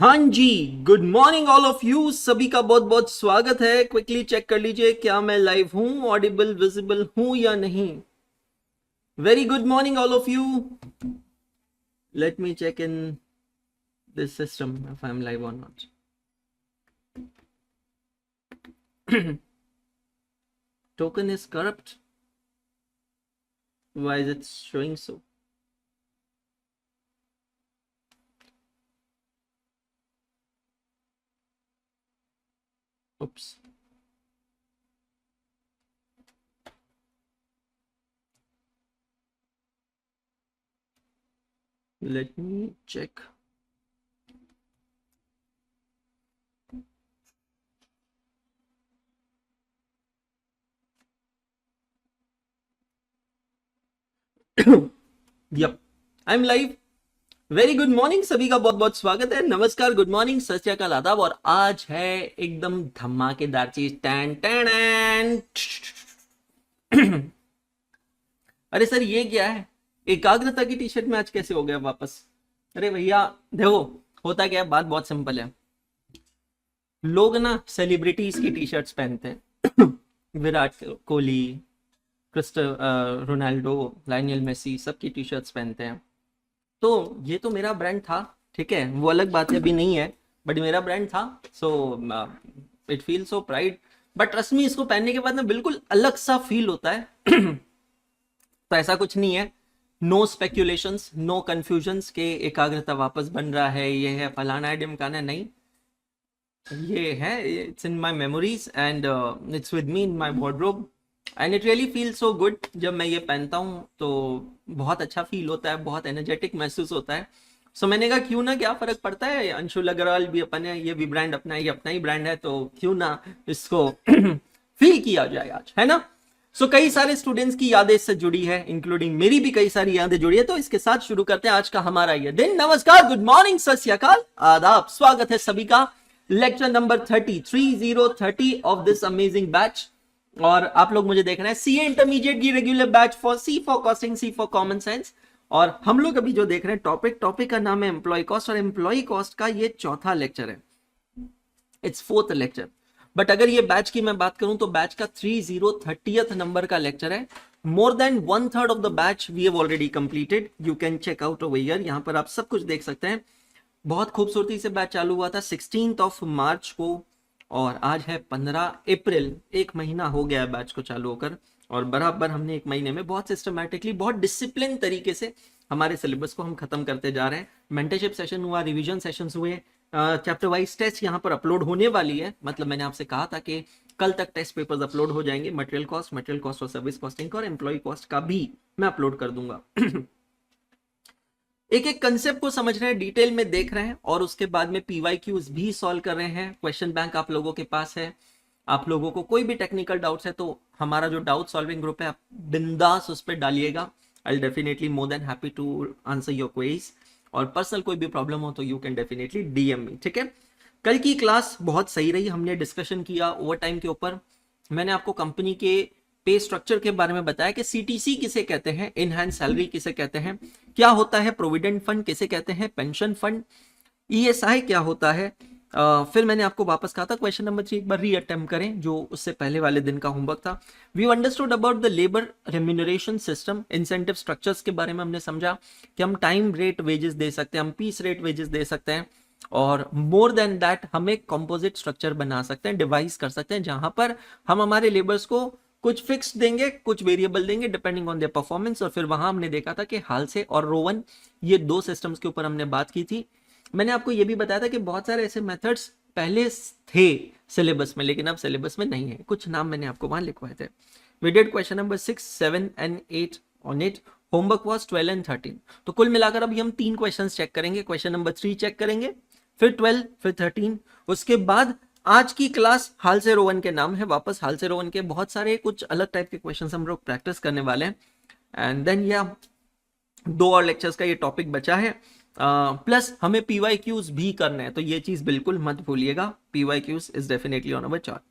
हाँ जी, good morning all of you. सभी का बहुत बहुत स्वागत है। क्विकली चेक कर लीजिए क्या मैं लाइव हूं, ऑडिबल विजिबल हूं या नहीं। Very good morning all of you. Let me check in this system if I am live और not. Token is corrupt, why is it showing so? oops let me check. yep, I'm live. Very good morning, सभी का बहुत बहुत स्वागत है। नमस्कार, good morning, सत श्री अकाल, आदाब। और आज है एकदम धमाकेदार चीज। टैन टैन अरे सर ये क्या है? एकाग्रता की टी शर्ट में आज कैसे हो गया वापस? अरे भैया देखो, होता क्या है, बात बहुत सिंपल है। लोग ना सेलिब्रिटीज की टी शर्ट्स पहनते हैं। Virat Kohli, Ronaldo, Lionel Messi, सबकी टी शर्ट्स पहनते हैं। तो ये तो मेरा ब्रांड था, ठीक है, वो अलग बात है, अभी नहीं है, बट मेरा ब्रांड था। So it feel so pride. But Rashmi, इसको पहनने के बाद ना बिल्कुल अलग सा फील होता है। तो ऐसा कुछ नहीं है। नो स्पेक्यूलेशंस, नो कंफ्यूजन्स के एकाग्रता वापस बन रहा है, ये है फलाना है ढिमकाना, नहीं। ये है, it's in my memories and it's with me in my wardrobe and it really feel so good. जब मैं ये पहनता हूँ तो बहुत अच्छा फील होता है, बहुत एनर्जेटिक महसूस होता है। सो मैंने कहा क्यों ना, क्या फर्क पड़ता है, अंशुल अग्रवाल भी अपन है, ये भी ब्रांड अपना है, ये अपना ही ब्रांड है, तो क्यों ना इसको फील किया जाए आज, है ना। सो कई सारे स्टूडेंट्स की यादें इससे जुड़ी है, इंक्लूडिंग मेरी भी कई सारी यादें जुड़ी है। तो इसके साथ शुरू करते हैं आज का हमारा ये दिन। नमस्कार, गुड मॉर्निंग, सत श्री अकाल, आदाब, स्वागत है सभी का lecture number 30 of this amazing batch. और आप लोग मुझे देख रहे हैं सीए इंटरमीडिएट की regular batch for C for costing, C for common sense. और हम लोग अभी जो देख रहे हैं टॉपिक का नाम है एम्प्लॉय कॉस्ट, और एम्प्लॉय कॉस्ट का ये चौथा लेक्चर है, इट्स फोर्थ लेक्चर। बट अगर ये बैच की मैं बात करूं तो बैच का 30 नंबर का लेक्चर है। More than 1/3 of the batch we have already completed, you can check out over here. यहां पर आप सब कुछ देख सकते हैं। बहुत खूबसूरती से बैच चालू हुआ था 16 मार्च को, और आज है 15 अप्रैल। एक महीना हो गया है बैच को चालू होकर, और बराबर हमने एक महीने में बहुत सिस्टमैटिकली, बहुत डिसिप्लिन तरीके से हमारे सिलेबस को हम खत्म करते जा रहे हैं। मेंटरशिप सेशन हुआ, रिवीजन सेशंस हुए, चैप्टर वाइज टेस्ट यहाँ पर अपलोड होने वाली है। मतलब मैंने आपसे कहा था कि कल तक टेस्ट पेपर्स अपलोड हो जाएंगे। मटेरियल कॉस्ट और सर्विस कॉस्टिंग और एम्प्लॉय कॉस्ट का भी मैं अपलोड कर दूंगा। एक एक कंसेप्ट को समझ रहे हैं, डिटेल में देख रहे हैं, और उसके बाद में पीवाईक्यूज भी सॉल्व कर रहे हैं। क्वेश्चन बैंक आप लोगों के पास है। आप लोगों को कोई भी टेक्निकल डाउट्स है तो हमारा जो डाउट सॉल्विंग ग्रुप है, आप बिंदास उस पर डालिएगा। I will definitely more than happy to answer your queries. और पर्सनल कोई भी प्रॉब्लम हो तो you can definitely DM me, ठीक है। कल की क्लास बहुत सही रही, हमने डिस्कशन किया ओवर टाइम के ऊपर। मैंने आपको कंपनी के पे स्ट्रक्चर के बारे में बताया कि सीटीसी किसे कहते हैं, इनहैंस सैलरी किसे कहते हैं, क्या होता है प्रोविडेंट फंड किसे कहते हैं, पेंशन फंड, ईएसआई क्या होता है। फिर मैंने आपको वापस कहा था क्वेश्चन नंबर 3 एक बार री अटेम्प्ट करें, जो उससे पहले वाले दिन का होमवर्क था। We understood about the labour remuneration system, incentive structures के बारे में हमने समझा कि हम टाइम रेट वेजेस दे सकते हैं, हम पीस रेट वेजेस दे सकते हैं, और मोर देन दैट हम एक कंपोजिट स्ट्रक्चर बना सकते हैं, डिवाइस कर सकते हैं, जहां पर हम हमारे लेबर्स को कुछ फिक्स देंगे, कुछ वेरिएबल देंगे डिपेंडिंग ऑन देयर परफॉर्मेंस। और फिर वहां हमने देखा था कि हाल से और रोवन, ये दो सिस्टम्स के ऊपर हमने बात की थी। मैंने आपको ये भी बताया था कि बहुत सारे ऐसे मेथड्स पहले थे सिलेबस में, लेकिन अब सिलेबस में नहीं है। कुछ नाम मैंने आपको वहां लिखवाए थे। We did question number 6, 7 and 8 on it. Homework was 12 and 13। तो कुल मिलाकर अभी हम 3 क्वेश्चंस चेक करेंगे। क्वेश्चन नंबर 3 चेक करेंगे, फिर 12, फिर 13। उसके बाद आज की क्लास हाल से रोवन के नाम है, वापस हाल से रोवन के बहुत सारे कुछ अलग टाइप के क्वेश्चंस हम लोग प्रैक्टिस करने वाले हैं। एंड देन या 2 और लेक्चर्स का ये टॉपिक बचा है। प्लस हमें पीवाईक्यूज भी करने हैं, तो ये चीज बिल्कुल मत भूलिएगा। PYQs is definitely on our chart.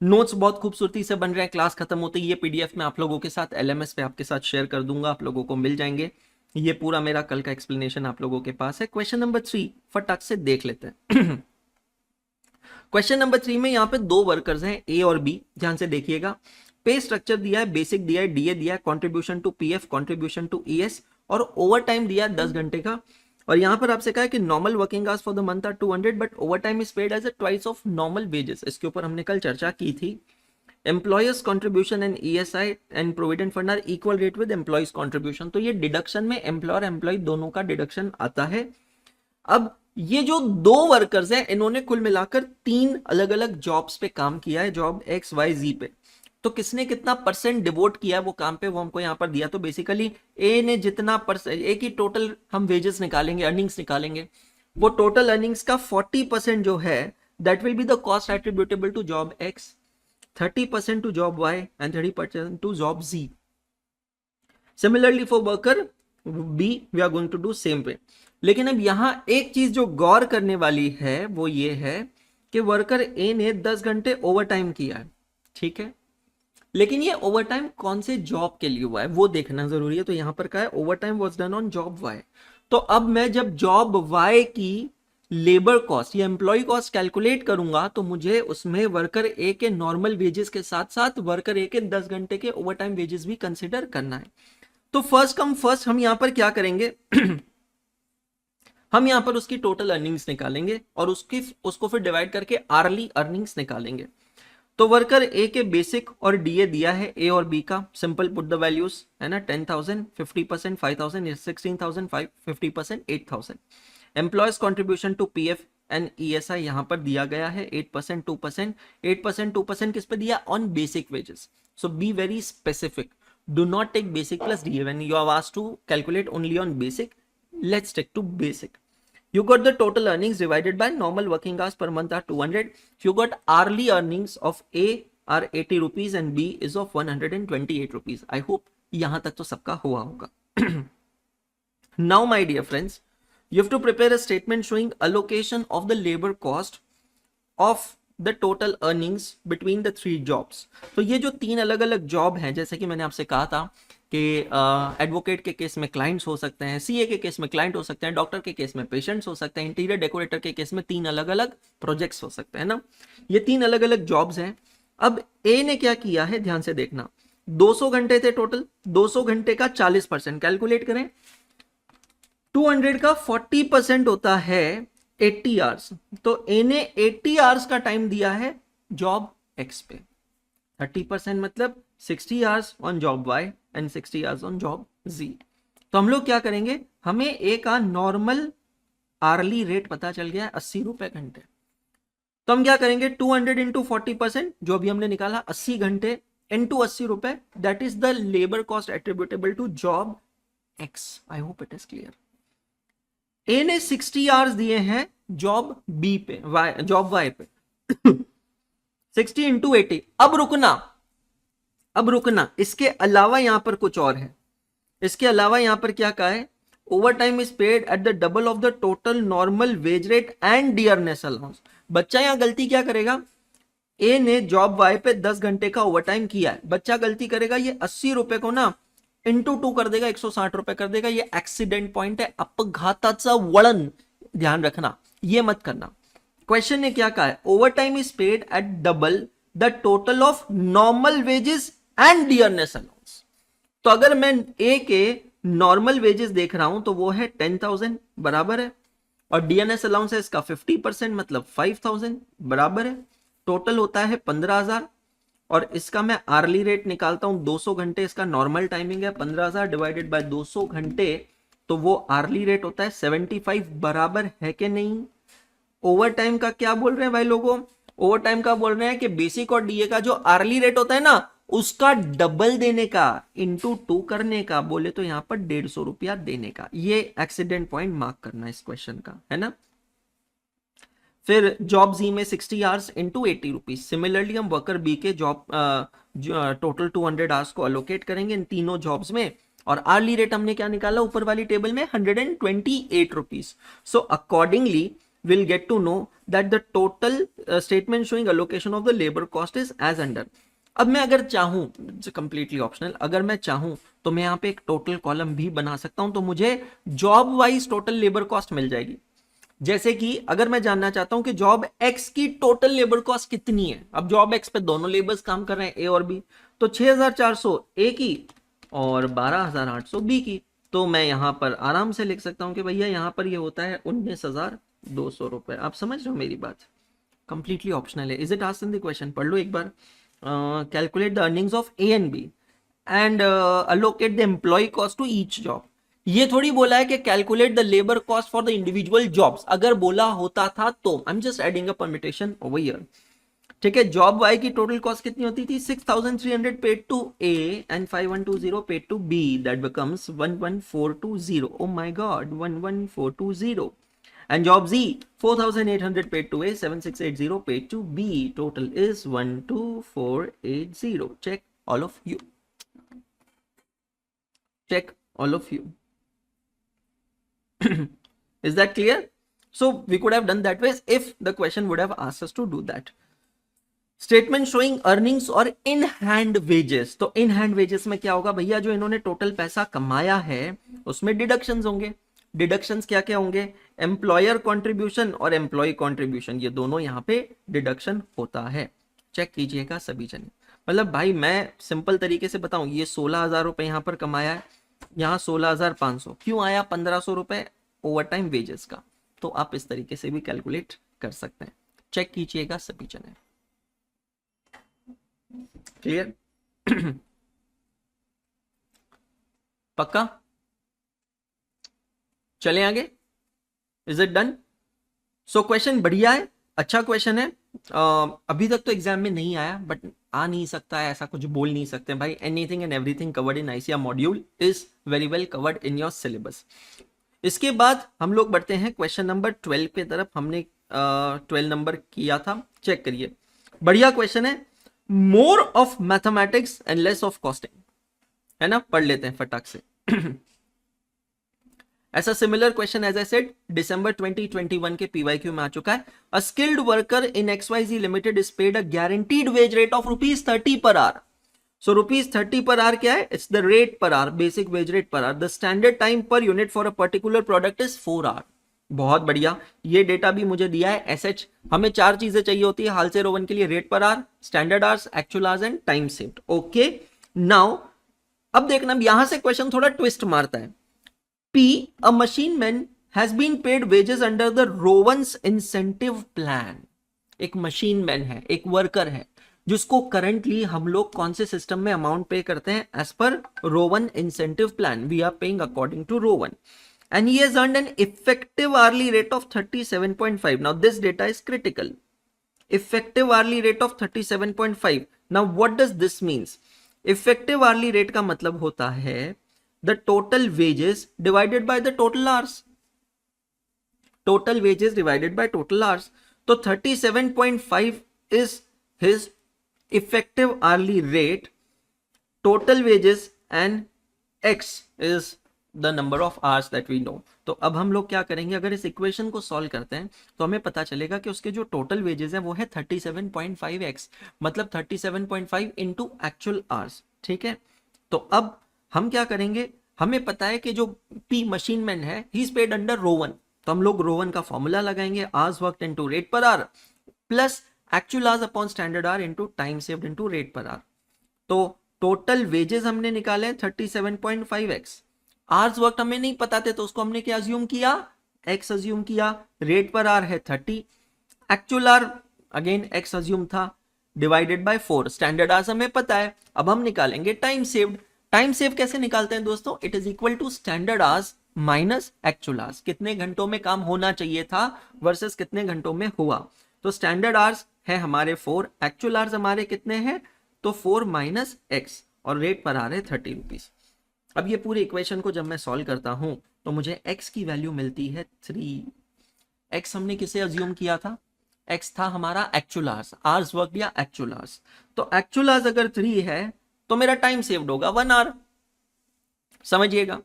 Notes बहुत खूबसूरती से बन रहे हैं। क्लास खत्म होते ही ये पीडीएफ में आप लोगों के साथ एलएमएस पे आपके साथ शेयर कर दूंगा, आप लोगों को मिल जाएंगे। ये पूरा मेरा कल का एक्सप्लेनेशन आप लोगों के पास है। क्वेश्चन नंबर 3 फटाक से देख लेते हैं। क्वेश्चन नंबर 3 में यहाँ पे दो वर्कर्स हैं ए और बी, ध्यान से देखिएगा। पे स्ट्रक्चर दिया है, बेसिक दिया है, डीए दिया है, contribution to PF, contribution to ES और ओवर टाइम दिया है 10 घंटे का। और यहाँ पर आपसे कहा है कि normal working hours for the month are 200 but over time is paid as a twice of normal wages. इसके ऊपर हमने कल चर्चा की थी। Employers contribution and ESI and provident fund are equal rate with employees contribution. तो ये deduction में एम्प्लॉयर एम्प्लॉय दोनों का डिडक्शन आता है। अब ये जो दो वर्कर्स हैं इन्होंने कुल मिलाकर 3 अलग अलग जॉब्स पे काम किया है, जॉब एक्स वाई जी पे। तो किसने कितना परसेंट डिवोट किया है वो काम पे, वो हमको यहाँ पर दिया। तो बेसिकली ए ने जितना परसेंट, ए की टोटल हम वेजेस निकालेंगे, अर्निंग्स निकालेंगे, वो टोटल अर्निंग्स का 40% जो है that will be the cost attributable to job X, 30% to job Y and 30% to job Z. Similarly for worker B we are going to do same way. लेकिन अब यहां एक चीज जो गौर करने वाली है वो ये है कि वर्कर ए ने 10 घंटे ओवर टाइम किया है, ठीक है, लेकिन ये ओवर टाइम कौन से जॉब के लिए हुआ है वो देखना जरूरी है। तो यहां पर कहा है over time was done on job Y. तो अब मैं जब जॉब वाई की लेबर कॉस्ट या एम्प्लॉय कॉस्ट कैलकुलेट करूंगा तो मुझे उसमें वर्कर ए के नॉर्मल वेजेस के साथ साथ वर्कर ए के 10 घंटे के ओवर टाइम वेजेस भी कंसिडर करना है। तो फर्स्ट कम फर्स्ट हम यहां पर क्या करेंगे, हम यहां पर उसकी टोटल अर्निंग्स निकालेंगे और उसको फिर डिवाइड करके आर्ली अर्निंग्स निकालेंगे। तो वर्कर ए के बेसिक और डीए दिया है ए और बी का, सिंपल पुट द वैल्यूज, है ना, 10,000, 50%, 5,000, 16,000, 50% 8,000। Employees contribution to PF and ESI यहां पर दिया गया है 8%, 2%, 8%, 2% किस पे दिया, on basic wages. So be very specific, do not take basic plus DA when you are asked to calculate only on basic. Let's stick to basic. You got the total earnings divided by normal working hours per month are 200. You got hourly earnings of A are 80 rupees and B is of 128 rupees. I hope यहाँ तक तो सबका हुआ होगा. Now my dear friends, you have to prepare a statement showing allocation of the labor cost of the total earnings between the 3 jobs. तो ये जो 3 अलग अलग जॉब हैं, जैसे कि मैंने आपसे कहा था कि एडवोकेट के केस में क्लाइंट्स हो सकते हैं, सीए के केस में क्लाइंट हो सकते हैं, डॉक्टर के केस में पेशेंट्स हो सकते हैं, इंटीरियर डेकोरेटर के केस में 3 अलग अलग प्रोजेक्ट्स हो सकते हैं ना। ये 3 अलग अलग जॉब्स हैं। अब ए ने क्या किया है, ध्यान से देखना, 200 घंटे थे टोटल, 200 घंटे का 40% कैलकुलेट करें, 200 का 40% होता है 80 आवर्स। तो ए ने 80 आवर्स का टाइम दिया है जॉब एक्स पे, 30% मतलब 60 hours on job Y and 60 hours on job Z. तो हम लोग क्या करेंगे, हमें ए का नॉर्मल आर्ली रेट पता चल गया है 80 रुपए घंटे। तो हम क्या करेंगे, 200 इंटू 40% जो भी हमने निकाला 80 घंटे इंटू 80 रुपए, that is the labour cost attributable to job X. I hope it is clear. A ने 60 आवर्स दिए हैं जॉब बी पे, जॉब वाई पे, 60 इंटू 80। अब रुकना, इसके अलावा यहां पर कुछ और है। इसके अलावा यहां पर क्या कहा है, over time is paid at the double of the total normal wage rate and dearness allowance. बच्चा यहां गलती क्या करेगा, ए ने जॉब वाई पे 10 घंटे का ओवर टाइम किया है, बच्चा गलती करेगा ये 80 रुपए को ना इंटू 2 कर देगा, 160 रुपए कर देगा। ये एक्सीडेंट पॉइंट है, अपघाताचा वळण, ध्यान रखना, ये मत करना। क्वेश्चन ने क्या कहा है, over time is paid at double the total of normal wages and dearness allowance. तो अगर मैं ए के नॉर्मल वेजेस देख रहा हूं तो वो है 10,000 बराबर है, और डियरनेस अलाउंस है इसका 50% मतलब 5,000 बराबर है, टोटल होता है 15,000। और इसका मैं आर्ली रेट निकालता हूं, 200 घंटे इसका नॉर्मल टाइमिंग है, 15,000 डिवाइडेड बाय 200 घंटे, तो वो आर्ली रेट होता है 75 बराबर है कि नहीं। ओवर टाइम का क्या बोल रहे हैं भाई लोगों, ओवर टाइम का बोल रहे हैं कि बेसिक और डीए का जो आर्ली रेट होता है ना उसका डबल देने का, इंटू 2 करने का, बोले तो यहां पर 150 रुपया देने का। ये एक्सीडेंट पॉइंट मार्क करना इस क्वेश्चन का, है ना। फिर जॉब जी में 60 आवर्स इंटू 80 रुपीज। सिमिलरली हम वर्कर बी के जॉब टोटल 200 आवर्स को अलोकेट करेंगे इन तीनों जॉब्स में, और आर्ली रेट हमने क्या निकाला ऊपर वाली टेबल में 128 rupees. So accordingly we'll get to know that the total statement showing allocation of the labor cost is as under। अब मैं अगर चाहूं, कंप्लीटली ऑप्शनल, अगर मैं चाहूं तो मैं यहाँ पे एक टोटल कॉलम भी बना सकता हूं, तो मुझे job wise total labour cost मिल जाएगी। जैसे कि अगर मैं जानना चाहता हूं कि जॉब एक्स की टोटल लेबर कॉस्ट कितनी है, अब जॉब एक्स पे दोनों लेबर्स काम कर रहे हैं, ए और बी, तो 6400 ए की और 12800 बी की। तो मैं यहां पर आराम से लिख सकता हूं कि भैया यहां पर ये होता है 19,200 रुपए। आप समझ रहे हो मेरी बात? कंप्लीटली ऑप्शनल है। Is it asked in the question? पढ़ लो एक बार। Calculate the earnings of A and B and allocate the employ cost to each job. ये थोड़ी बोला है कि calculate the labour cost for the individual jobs. अगर बोला होता था तो I am just adding a permutation over here. ठीक है, जॉब वाई की टोटल कॉस्ट कितनी होती थी? 6,300 paid to A and 5,120 paid to B, that becomes 11,420। Oh my god, 11,420। And job Z, 4,800 paid to A, 7,680 paid to B. Total is 12,480. Check all of you. Check all of you. Is that clear? So we could have done that way if the question would have asked us to do that. Statement showing earnings और in hand wages. तो in hand wages में क्या होगा भैया? जो इन्होंने total पैसा कमाया है उसमें डिडक्शंस होंगे। डिडक्शंस क्या क्या होंगे? एम्प्लॉयर कॉन्ट्रीब्यूशन और एम्प्लॉय कॉन्ट्रीब्यूशन, ये दोनों यहाँ पे डिडक्शन होता है। चेक कीजिएगा सभी जने। मतलब भाई मैं सिंपल तरीके से बताऊं, ये 16,000 रुपए यहाँ पर कमाया है, यहाँ 16,500 क्यों आया? 1,500 रुपए ओवर टाइम वेजेस का। तो आप इस तरीके से भी कैलकुलेट कर सकते हैं। चेक कीजिएगा सभी जने। क्लियर? पक्का? चले आगे। Is it done? So question बढ़िया है, अच्छा क्वेश्चन है। अभी तक तो एग्जाम में नहीं आया, बट आ नहीं सकता है, ऐसा कुछ बोल नहीं सकते भाई। Anything and everything covered in ICR module is very well covered in your syllabus. इसके बाद हम लोग बढ़ते हैं क्वेश्चन नंबर 12 पे तरफ। हमने 12 नंबर किया था, चेक करिए। बढ़िया क्वेश्चन है, more of mathematics and less of costing, है ना? पढ़ लेते हैं फटाक से। ऐसा similar question as I said दिसंबर 2021 के पीवाईक्यू में आ चुका है। A skilled worker in XYZ limited is paid a guaranteed wage rate of ₹30 per hour. So ₹30 per hour क्या है? It's the rate per hour, basic wage rate per hour. The standard time per unit for a particular product is 4 hour. बहुत बढ़िया, ये data भी मुझे दिया है SH। हमें 4 चीजें चाहिए होती है हालसे रोवन के लिए: rate per our, standard hours, actual hours and time saved. Okay, now अब देखना यहां से क्वेश्चन थोड़ा ट्विस्ट मारता है। P, a machine man has been paid wages under the Rowan's incentive plan. एक मशीन मैन है, एक वर्कर है, जिसको करंटली हम लोग कौन से सिस्टम में अमाउंट पे करते हैं? As per Rowan incentive plan, we are paying according to Rowan, and he has earned an effective hourly rate of 37.5. Now this data is critical. Effective hourly rate of 37.5. Now what does this means? Effective hourly rate का मतलब होता है the total wages divided by the total hours. Total wages divided by total hours. तो 37.5 is his effective hourly rate. Total wages and X is the number of hours that we know. तो अब हम लोग क्या करेंगे? अगर इस equation को सॉल्व करते हैं तो हमें पता चलेगा कि उसके जो टोटल वेजेस है वो है 37.5x, मतलब 37.5 इंटू एक्चुअल आवर्स। ठीक है, तो अब हम क्या करेंगे? हमें पता है कि जो P मशीन मैन है he is paid under Rowan, तो हम लोग रोवन का फॉर्मूला लगाएंगे, hours worked into rate per our plus actual hours upon standard our into time saved into rate per hour. तो टोटल वेजेस हमने निकाले हैं 37.5x। आवर्स वर्क हमें नहीं पता थे तो उसको हमने क्या अज्यूम किया? x अज्यूम किया। रेट पर आवर है 30, actual our again x assume था, डिवाइडेड बाय 4। स्टैंडर्ड आवर्स हमें पता है, अब हम निकालेंगे टाइम सेव्ड। टाइम सेव कैसे निकालते हैं दोस्तों? It is equal to standard hours minus actual hours. कितने घंटों में काम होना चाहिए था वर्सेस कितने घंटों में हुआ। तो स्टैंडर्ड आवर्स है हमारे 4, एक्चुअल आवर्स हमारे कितने हैं? तो 4 माइनस एक्स, और रेट पर आ रहे 30 रुपीज। अब ये पूरी इक्वेशन को जब मैं सॉल्व करता हूं तो मुझे x की वैल्यू मिलती है 3। x हमने किसे अज्यूम किया था? x था हमारा एक्चुअल आवर्स, आवर्स वर्क या एक्चुअल आवर्स। तो एक्चुअल आवर्स अगर 3 है तो मेरा टाइम सेव्ड होगा 1 आवर। समझिएगा,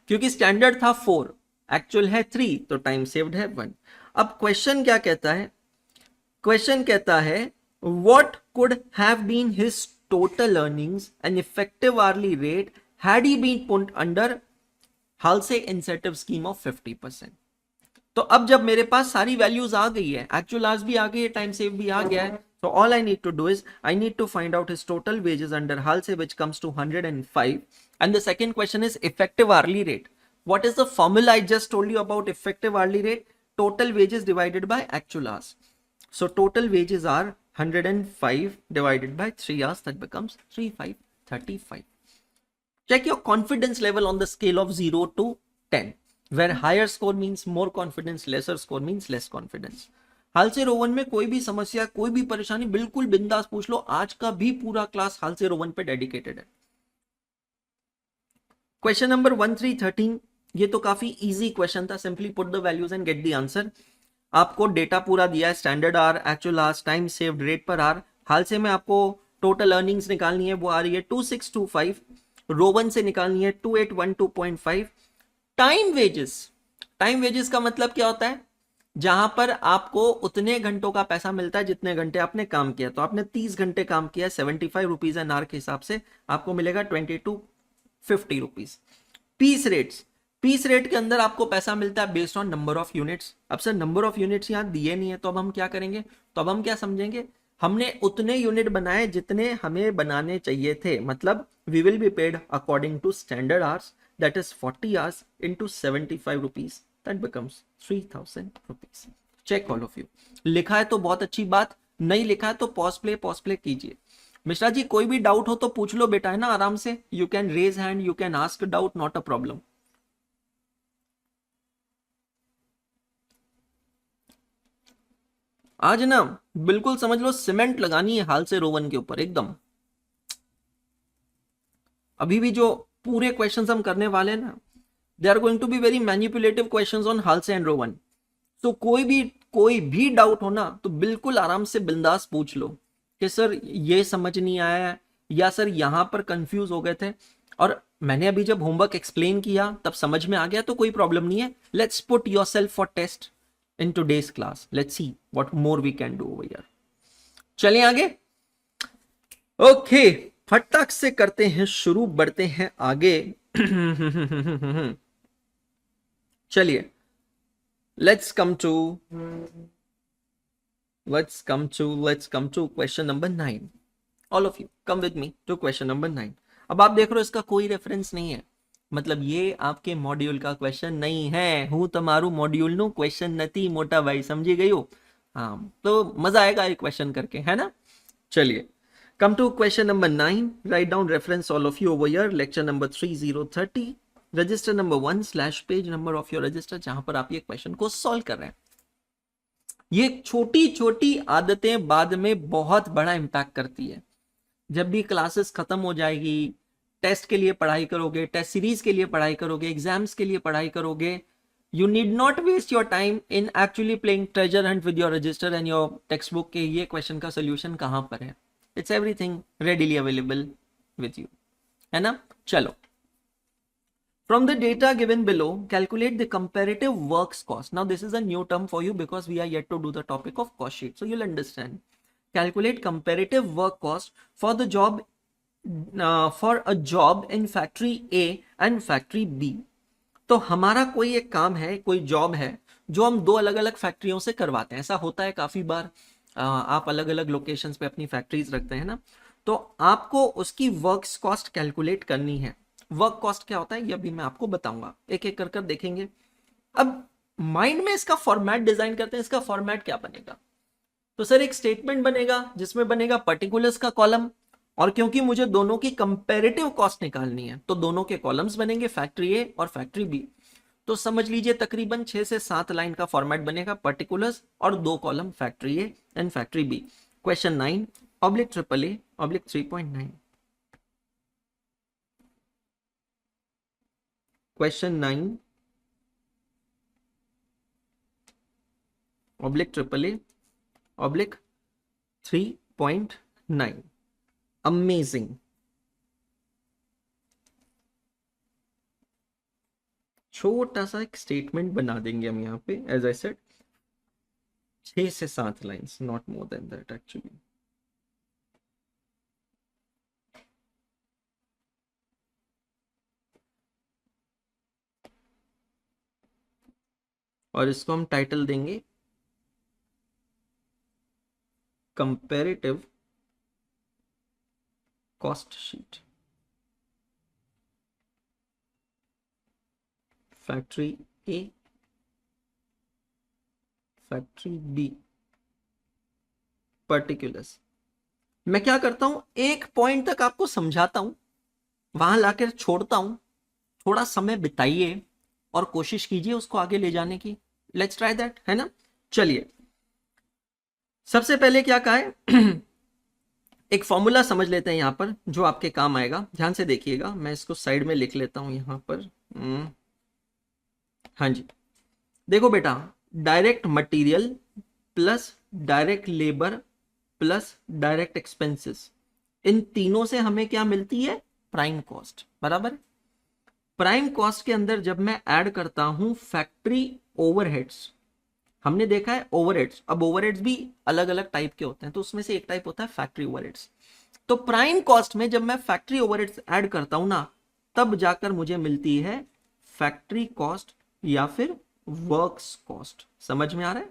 क्योंकि स्टैंडर्ड था 4, एक्चुअल है 3, तो टाइम सेव्ड है 1। अब क्वेश्चन क्या कहता है? क्वेश्चन कहता है what could have been his total earnings and effective hourly rate had he been put under Halsey incentive scheme of 50%. तो अब जब मेरे पास सारी वैल्यूज आ गई है, एक्चुअल आवर्स भी आ गई है, टाइम सेव भी आ गया है, so all I need to do is I need to find out his total wages under Halsey, which comes to 105. And the second question is effective hourly rate. What is the formula I just told you about effective hourly rate? Total wages divided by actual hours. So total wages are 105 divided by 3 hours, that becomes 3535. Check your confidence level on the scale of 0 to 10, where higher score means more confidence, lesser score means less confidence. Halsey Rowan में कोई भी समस्या, कोई भी परेशानी, बिल्कुल बिंदास पूछ लो, आज का भी पूरा क्लास हालसे रोवन पे डेडिकेटेड है. क्वेश्चन नंबर 1313, ये तो काफी इजी क्वेश्चन था. Simply put the values and get the answer. आपको डेटा पूरा दिया है, standard hour, actual hours, time saved, rate per hour. Halsey में आपको टोटल अर्निंग्स निकालनी है, वो आ रही है 2625. रोवन से निकालनी है 2812.5. टाइम वेजेस का मतलब क्या होता है? जहां पर आपको उतने घंटों का पैसा मिलता है जितने घंटे आपने काम किया. तो आपने 30 घंटे काम किया, 75 रुपीज एन आवर के हिसाब से आपको मिलेगा 2250 रुपीज. पीस रेट के अंदर आपको पैसा मिलता है based on number of units. अब सर नंबर ऑफ यूनिट्स यहां दिए नहीं है, तो अब हम क्या करेंगे? तो अब हम क्या समझेंगे? हमने उतने यूनिट बनाए जितने हमें बनाने चाहिए थे. मतलब we will be paid according to standard hours, that is 40 hours into 75 rupees, that becomes 3000 rupees. Check all of you. लिखा है तो बहुत अच्छी बात, नहीं लिखा है तो पॉज प्ले कीजिए. मिश्रा जी कोई भी डाउट हो तो पूछ लो बेटा, है ना, आराम से. You can raise hand, you can ask doubt, not a problem. आज ना बिल्कुल समझ लो सीमेंट लगानी है हालसे रोवन के ऊपर एकदम. अभी भी जो पूरे क्वेश्चंस हम करने वाले हैं ना, they are going to be very manipulative questions on Halsey and Rowan. तो कोई भी डाउट हो ना तो बिल्कुल आराम से बिंदास पूछ लो कि सर ये समझ नहीं आया, या सर यहां पर कंफ्यूज हो गए थे और मैंने अभी जब होमवर्क एक्सप्लेन किया तब समझ में आ गया, तो कोई प्रॉब्लम नहीं है. Let's put yourself for test in today's class. Let's see what more we can do over here. चलिए आगे. ओके, फटाक से करते हैं शुरू, बढ़ते हैं आगे. चलिए, let's come to question number 9. All of you come with me to question number 9. अब आप देख रहे हो इसका कोई रेफरेंस नहीं है, मतलब ये आपके मॉड्यूल का क्वेश्चन नहीं है. हूं तुम्हारू मॉड्यूल नु क्वेश्चन नती मोटा भाई, समझी गई हो? हाँ, तो मजा आएगा ये क्वेश्चन करके, है ना. चलिए, come to question number 9. Write down reference all of you over here. Lecture number 3030, register number 1 / page number of your register, जहां पर आप ये क्वेश्चन को सॉल्व कर रहे हैं. ये छोटी छोटी आदतें बाद में बहुत बड़ा इंपैक्ट करती है. जब भी क्लासेस खत्म हो जाएगी, टेस्ट के लिए पढ़ाई करोगे, टेस्ट सीरीज के लिए पढ़ाई करोगे, एग्जाम्स के लिए पढ़ाई करोगे, you need not waste your time in actually playing treasure hunt with your register and your textbook के ये क्वेश्चन का सोल्यूशन कहां पर है. It's everything readily available with you, है ना. चलो, from the data given below, calculate the comparative works cost. Now this is a new term for you because we are yet to do the topic of cost sheet, so you'll understand. Calculate comparative work cost for the job for a job in factory A and factory B. तो हमारा कोई एक काम है, कोई job है जो हम दो अलग अलग फैक्ट्रियों से करवाते हैं. ऐसा होता है काफी बार, आप अलग अलग लोकेशंस पे अपनी फैक्ट्रीज रखते हैं ना, तो आपको उसकी वर्क्स कॉस्ट कैलकुलेट करनी है. वर्क कॉस्ट क्या होता है ये अभी मैं आपको बताऊंगा, एक एक कर देखेंगे. अब माइंड में इसका फॉर्मेट डिजाइन करते हैं. इसका फॉर्मेट क्या बनेगा? तो सर एक स्टेटमेंट बनेगा जिसमें बनेगा पर्टिकुलर्स का कॉलम, और क्योंकि मुझे दोनों की कंपैरेटिव कॉस्ट निकालनी है तो दोनों के कॉलम्स बनेंगे, फैक्ट्री ए और फैक्ट्री बी. तो समझ लीजिए तकरीबन 6 से 7 लाइन का फॉर्मेट बनेगा, पर्टिकुलर्स और 2 column factory A and factory B. Question 9/AAA/3.9. Question 9/AAA/3.9. Amazing. छोटा सा एक स्टेटमेंट बना देंगे हम यहाँ पे, एज आई सेड 6 से 7 lines, not more than that actually. और इसको हम टाइटल देंगे comparative cost sheet. Factory A, factory B, particulars. मैं क्या करता हूं, एक पॉइंट तक आपको समझाता हूं, वहां लाकर छोड़ता हूं, थोड़ा समय बिताइए और कोशिश कीजिए उसको आगे ले जाने की। लेट्स ट्राई दैट, है ना। चलिए, सबसे पहले क्या कहा है एक फॉर्मूला समझ लेते हैं यहां पर जो आपके काम आएगा। ध्यान से देखिएगा, मैं इसको साइड में लिख लेता हूं यहां पर। हाँ जी, देखो बेटा, direct material plus direct labour plus direct expenses, इन तीनों से हमें क्या मिलती है, प्राइम कॉस्ट, बराबर। प्राइम कॉस्ट के अंदर जब मैं ऐड करता हूं फैक्ट्री ओवरहेड्स, हमने देखा है ओवरहेड्स, अब ओवरहेड्स भी अलग अलग टाइप के होते हैं, तो उसमें से एक टाइप होता है फैक्ट्री ओवरहेड्स। तो प्राइम कॉस्ट में जब मैं फैक्ट्री ओवरहेड्स ऐड करता हूं ना, तब जाकर मुझे मिलती है फैक्ट्री कॉस्ट या फिर वर्क्स कॉस्ट। समझ में आ रहा है,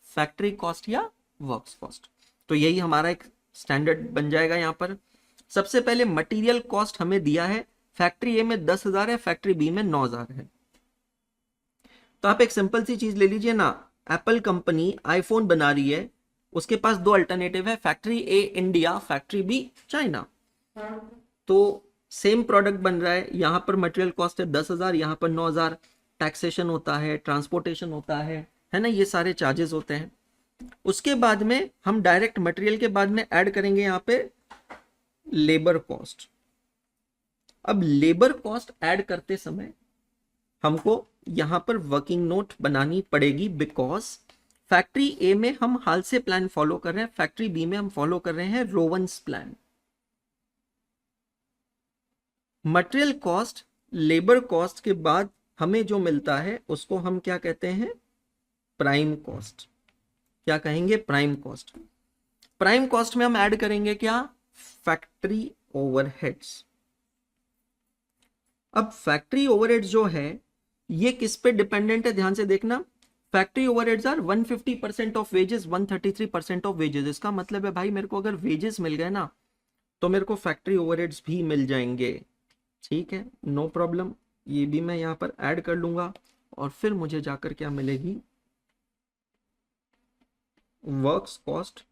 फैक्ट्री कॉस्ट या वर्क्स कॉस्ट। तो यही हमारा एक स्टैंडर्ड बन जाएगा यहां पर। सबसे पहले मटेरियल कॉस्ट हमें दिया है, फैक्ट्री ए में 10,000 है, फैक्ट्री बी में 9,000 है। तो आप एक सिंपल सी चीज ले लीजिए ना, एप्पल कंपनी आईफोन बना रही है, उसके पास दो अल्टरनेटिव है, फैक्ट्री ए इंडिया, फैक्ट्री बी चाइना। तो सेम प्रोडक्ट बन रहा है, यहां पर मटेरियल कॉस्ट है 10,000, यहां पर 9,000। टैक्सेशन होता है, ट्रांसपोर्टेशन होता है ना, ये सारे चार्जेस होते हैं। उसके बाद में हम डायरेक्ट मटेरियल के बाद में ऐड करेंगे यहां पे लेबर कॉस्ट। अब लेबर कॉस्ट ऐड करते समय हमको यहां पर वर्किंग नोट बनानी पड़ेगी, बिकॉज फैक्ट्री ए में हम हाल से प्लान फॉलो कर रहे हैं, फैक्ट्री बी में हम फॉलो कर रहे हैं Rowan's plan. Material cost, labour cost के बाद हमें जो मिलता है उसको हम क्या कहते हैं, प्राइम कॉस्ट। क्या कहेंगे, प्राइम कॉस्ट। प्राइम कॉस्ट में हम ऐड करेंगे क्या, फैक्ट्री ओवरहेड्स। अब फैक्ट्री ओवरहेड्स जो है ये किस पे डिपेंडेंट है, ध्यान से देखना। Factory overheads are 150% of wages, 133% of wages. इसका मतलब है भाई, मेरे को अगर वेजेस मिल गए ना, तो मेरे को फैक्ट्री ओवरहेड्स भी मिल जाएंगे। ठीक है, नो प्रॉब्लम, ये भी मैं यहां पर ऐड कर लूंगा। और फिर मुझे जाकर क्या मिलेगी, वर्क्स कॉस्ट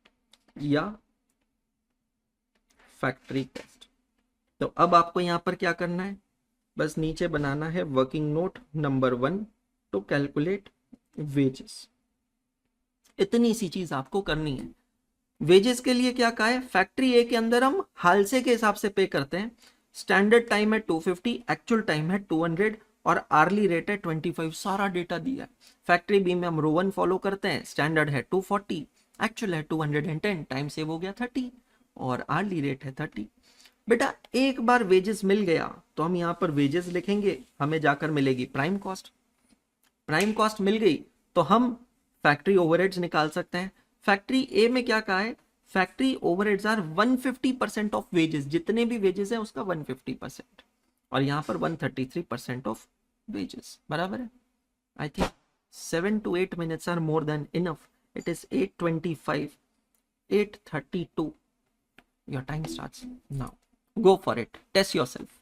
या फैक्ट्री कॉस्ट। तो अब आपको यहां पर क्या करना है, बस नीचे बनाना है working note number 1 to calculate wages. इतनी सी चीज आपको करनी है। वेजेस के लिए क्या कहा है, फैक्ट्री ए के अंदर हम हालसे के हिसाब से पे करते हैं। स्टैंडर्ड टाइम है 250, एक्चुअल टाइम है 200 और आर्ली रेट है 25। सारा डेटा दिया है। फैक्ट्री बी में हम रोवन फॉलो करते हैं, स्टैंडर्ड है 240, एक्चुअल है 210, टाइम सेव हो गया 30 और आर्ली रेट है 30। बेटा एक बार वेजेस मिल गया तो हम यहाँ पर वेजेस लिखेंगे, हमें जाकर मिलेगी प्राइम कॉस्ट। प्राइम कॉस्ट मिल गई तो हम फैक्ट्री ओवरहेड्स निकाल सकते हैं। फैक्ट्री ए में क्या कहा है, factory overheads are 150% of wages, जितने भी वेजेस है उसका 150%, और यहां पर 133% ऑफ वेजेस, बराबर है। I think 7 to 8 minutes are more than enough. It is 8:25, 8:32। Your time starts now, go for it, test yourself.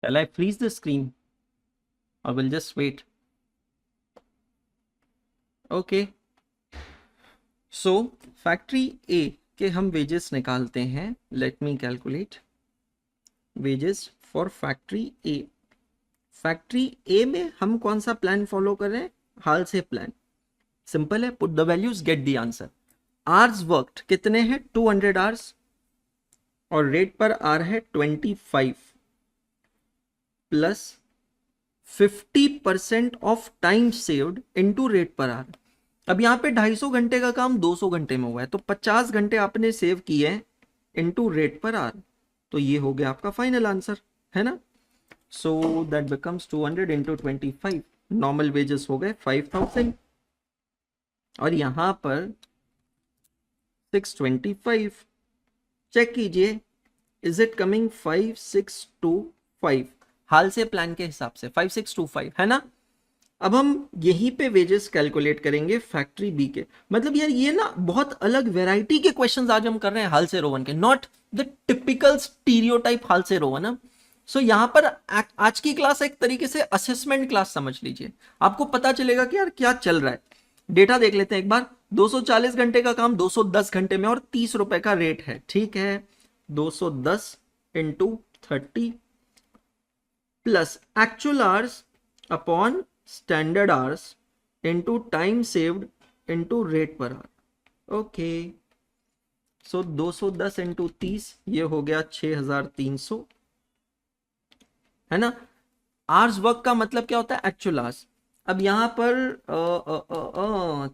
Shall I freeze the screen or will just wait? Okay. So factory A के हम wages निकालते हैं. Let me calculate wages for factory A. Factory A में हम कौन सा plan follow कर रहे हैं? हाल से प्लान. सिंपल है, put the values gate the answer. Hours worked कितने हैं? 200 आवर्स और रेट पर आर है 25 plus 50% of time saved into rate पर आर. अब यहाँ पे 250 घंटे का काम 200 घंटे में हुआ है, तो 50 घंटे आपने सेव किए हैं इनटू रेट पर आर. तो ये हो गया आपका फाइनल आंसर, है ना. So that becomes 200 into 25. Normal wages हो गए 5000 और यहां पर 625. चेक कीजिए, इज इट कमिंग 5625? हाल से प्लान के हिसाब से 5625 है ना. अब हम यहीं पे वेजेस कैलकुलेट करेंगे फैक्ट्री बी के. मतलब यार ये ना बहुत अलग वैरायटी के क्वेश्चंस आज हम कर रहे हैं हाल से रोवन के, नॉट द टिपिकल स्टीरियोटाइप हाल से रोवन है. सो यहां पर आज की क्लास एक तरीके से असेसमेंट क्लास समझ लीजिए. आपको पता चलेगा कि यार क्या चल रहा है. डेटा देख लेते हैं एक बार. 240 घंटे का काम 210 घंटे में और 30 रुपए का रेट है. ठीक है, 210 into 30 plus actual hours upon standard hours into time saved into rate per hour. Okay, so 210 into 30 ये हो गया 6300, है ना. आवर्स वर्क का मतलब क्या होता है? Actual hours. अब यहां पर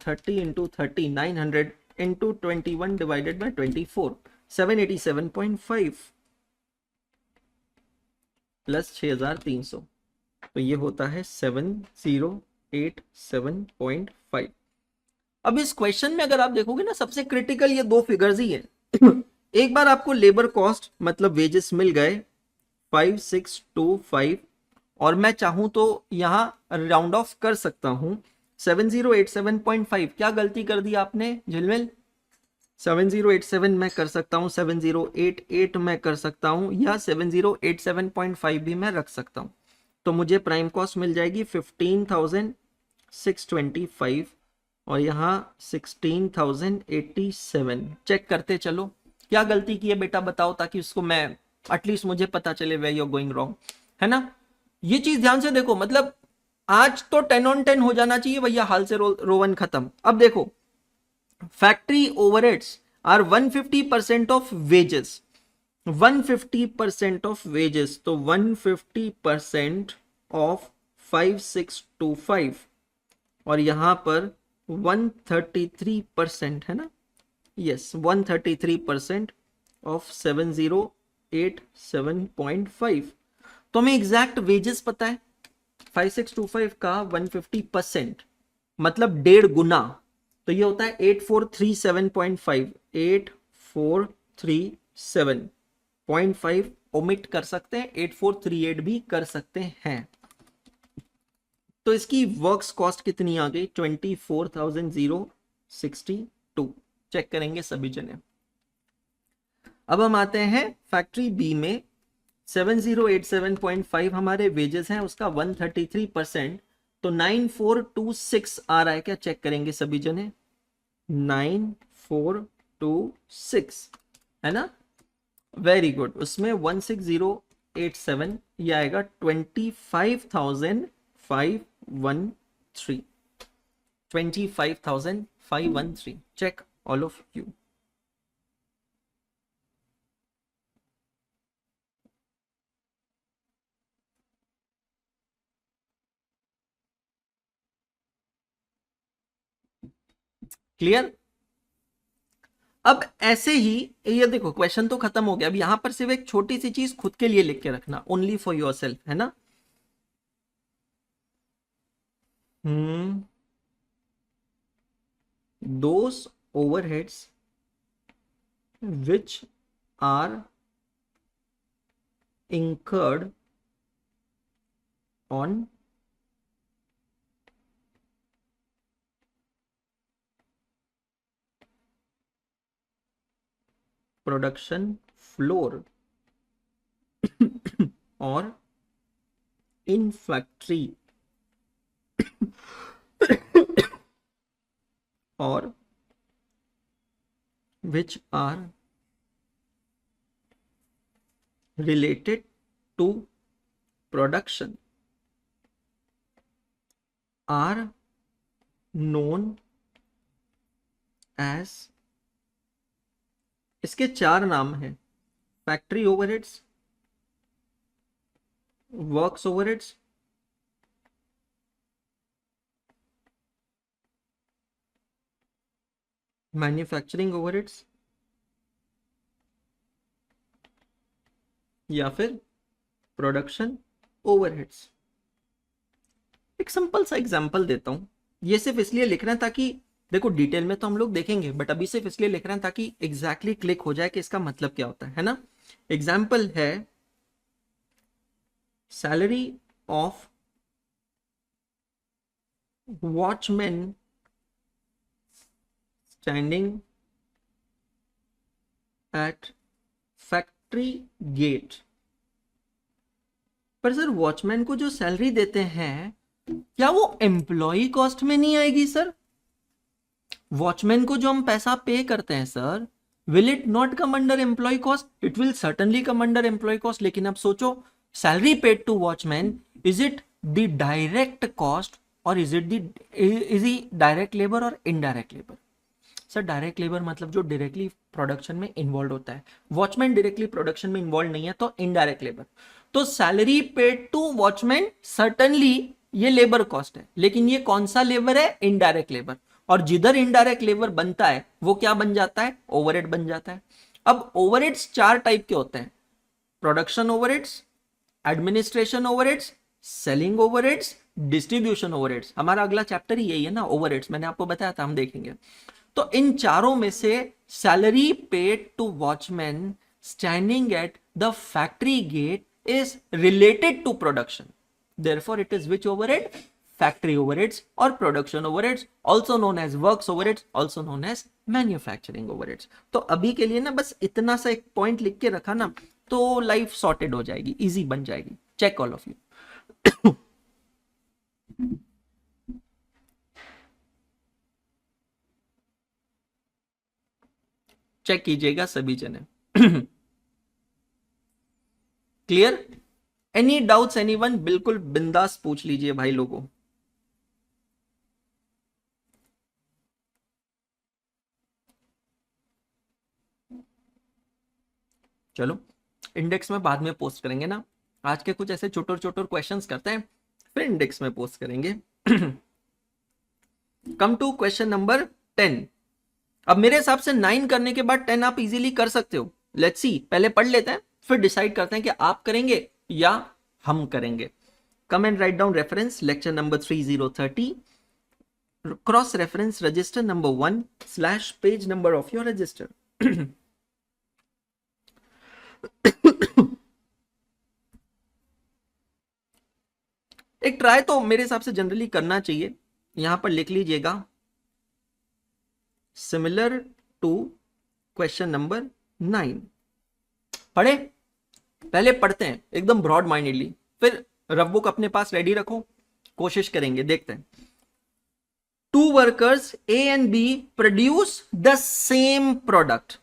30 into 30 900 into 21 divided by 24 787.5 plus 6300, तो ये होता है 7087.5. अब इस क्वेश्चन में अगर आप देखोगे ना, सबसे क्रिटिकल ये दो फिगर्स ही है. एक बार आपको लेबर कॉस्ट मतलब वेजेस मिल गए 5625 और मैं चाहूं तो यहां राउंड ऑफ कर सकता हूं 7087.5. क्या गलती कर दी आपने झिलमिल? 7087 मैं कर सकता हूं, 7088 मैं कर सकता हूं या 7087.5 भी मैं रख सकता हूं. तो मुझे प्राइम कॉस्ट मिल जाएगी 15,625 और यहाँ 16,087. चेक करते चलो क्या गलती की है बेटा, बताओ, ताकि उसको मैं एटलीस्ट मुझे पता चले वे यूर गोइंग रॉन्ग, है ना. ये चीज ध्यान से देखो. मतलब आज तो 10 on 10 हो जाना चाहिए भैया, हाल से रोवन खत्म. अब देखो, factory overheads are 150% of wages. 150% of wages, तो 150% ऑफ 5625 और यहां पर 133% है ना. Yes, 133% of 7087.5. तो हमें एग्जैक्ट वेजेस पता है 5625 का 150% मतलब 1.5 गुना. तो ये होता है 8437.5. 8437.5 ओमिट कर सकते हैं, 8438 भी कर सकते हैं. तो इसकी वर्क्स कॉस्ट कितनी आ गई? 24,062. चेक करेंगे सभी जने. अब हम आते हैं फैक्ट्री बी में. 7087.5 हमारे वेजेस हैं, उसका 133%, तो 9426 आ रहा है क्या? चेक करेंगे सभी जने. 9426 है ना. Very good. उसमें 16087 ये आएगा 25,513. 25,513. Check all of you. Clear. अब ऐसे ही ये देखो, क्वेश्चन तो खत्म हो गया. अब यहां पर सिर्फ एक छोटी सी चीज खुद के लिए लिख के रखना, ओनली फॉर योर सेल्फ, है ना. दोस overheads which are incurred on production floor or in factory or which are related to production are known as, इसके 4 नाम हैं, factory overheads, works overheads, manufacturing overheads या फिर प्रोडक्शन ओवरहेड्स। एक simple सा example देता हूं, ये सिर्फ इसलिए लिख रहे हैं ताकि, देखो डिटेल में तो हम लोग देखेंगे बट अभी सिर्फ इसलिए लिख रहे हैं ताकि एग्जैक्टली क्लिक हो जाए कि इसका मतलब क्या होता है ना। एग्जांपल है salary of watchman standing at factory gate. पर सर वॉचमैन को जो सैलरी देते हैं क्या वो एम्प्लॉय कॉस्ट में नहीं आएगी सर? वॉचमैन को जो हम पैसा पे करते हैं sir, will it not come under employ cost? It will certainly come under employ cost. लेकिन अब सोचो, salary paid to watchman, is it the direct cost और इज ही डायरेक्ट लेबर और indirect labour? Sir direct labour मतलब जो directly production में involve होता है, वॉचमैन डायरेक्टली प्रोडक्शन में इन्वॉल्व नहीं है तो इनडायरेक्ट लेबर। तो salary paid to watchman certainly ये लेबर कॉस्ट है, लेकिन ये कौन सा लेबर है? Indirect labour. और जिधर इनडायरेक्ट लेबर बनता है वो क्या बन जाता है? ओवरहेड बन जाता है। अब ओवरहेड्स 4 टाइप के होते हैं, production overheads, administration overheads, selling overheads, distribution overheads. हमारा अगला चैप्टर ही यही है ना, ओवरहेड्स, मैंने आपको बताया था, हम देखेंगे। तो इन चारों में से salary paid to watchman standing at the factory gate is related to production, therefore it is which overhead? Factory overheads or production overheads, also known as works overheads, also known as manufacturing overheads। तो अभी के लिए ना बस इतना सा एक point लिख के रखा ना तो लाइफ सॉर्टेड हो जाएगी, इजी बन जाएगी। Check all of you. Check कीजिएगा सभी जने। क्लियर? Any doubts anyone? बिल्कुल बिंदास पूछ लीजिए भाई लोगों। चलो इंडेक्स में बाद में पोस्ट करेंगे ना, आज के कुछ ऐसे छोटे छोटे क्वेश्चंस करते हैं फिर इंडेक्स में पोस्ट करेंगे। Come to question number 10। अब मेरे हिसाब से 9 करने के बाद 10 आप इजीली कर सकते हो। लेट्स सी, पहले पढ़ लेते हैं फिर डिसाइड करते हैं कि आप करेंगे या हम करेंगे। Come and right down reference lecture number 3030, cross reference register number 1 slash page number of your register. एक ट्राई तो मेरे हिसाब से जनरली करना चाहिए, यहां पर लिख लीजिएगा सिमिलर टू क्वेश्चन नंबर 9। पढ़े? पहले पढ़ते हैं एकदम ब्रॉड माइंडेडली, फिर रफ बुक अपने पास रेडी रखो, कोशिश करेंगे, देखते हैं। 2 workers A and B produce the same product.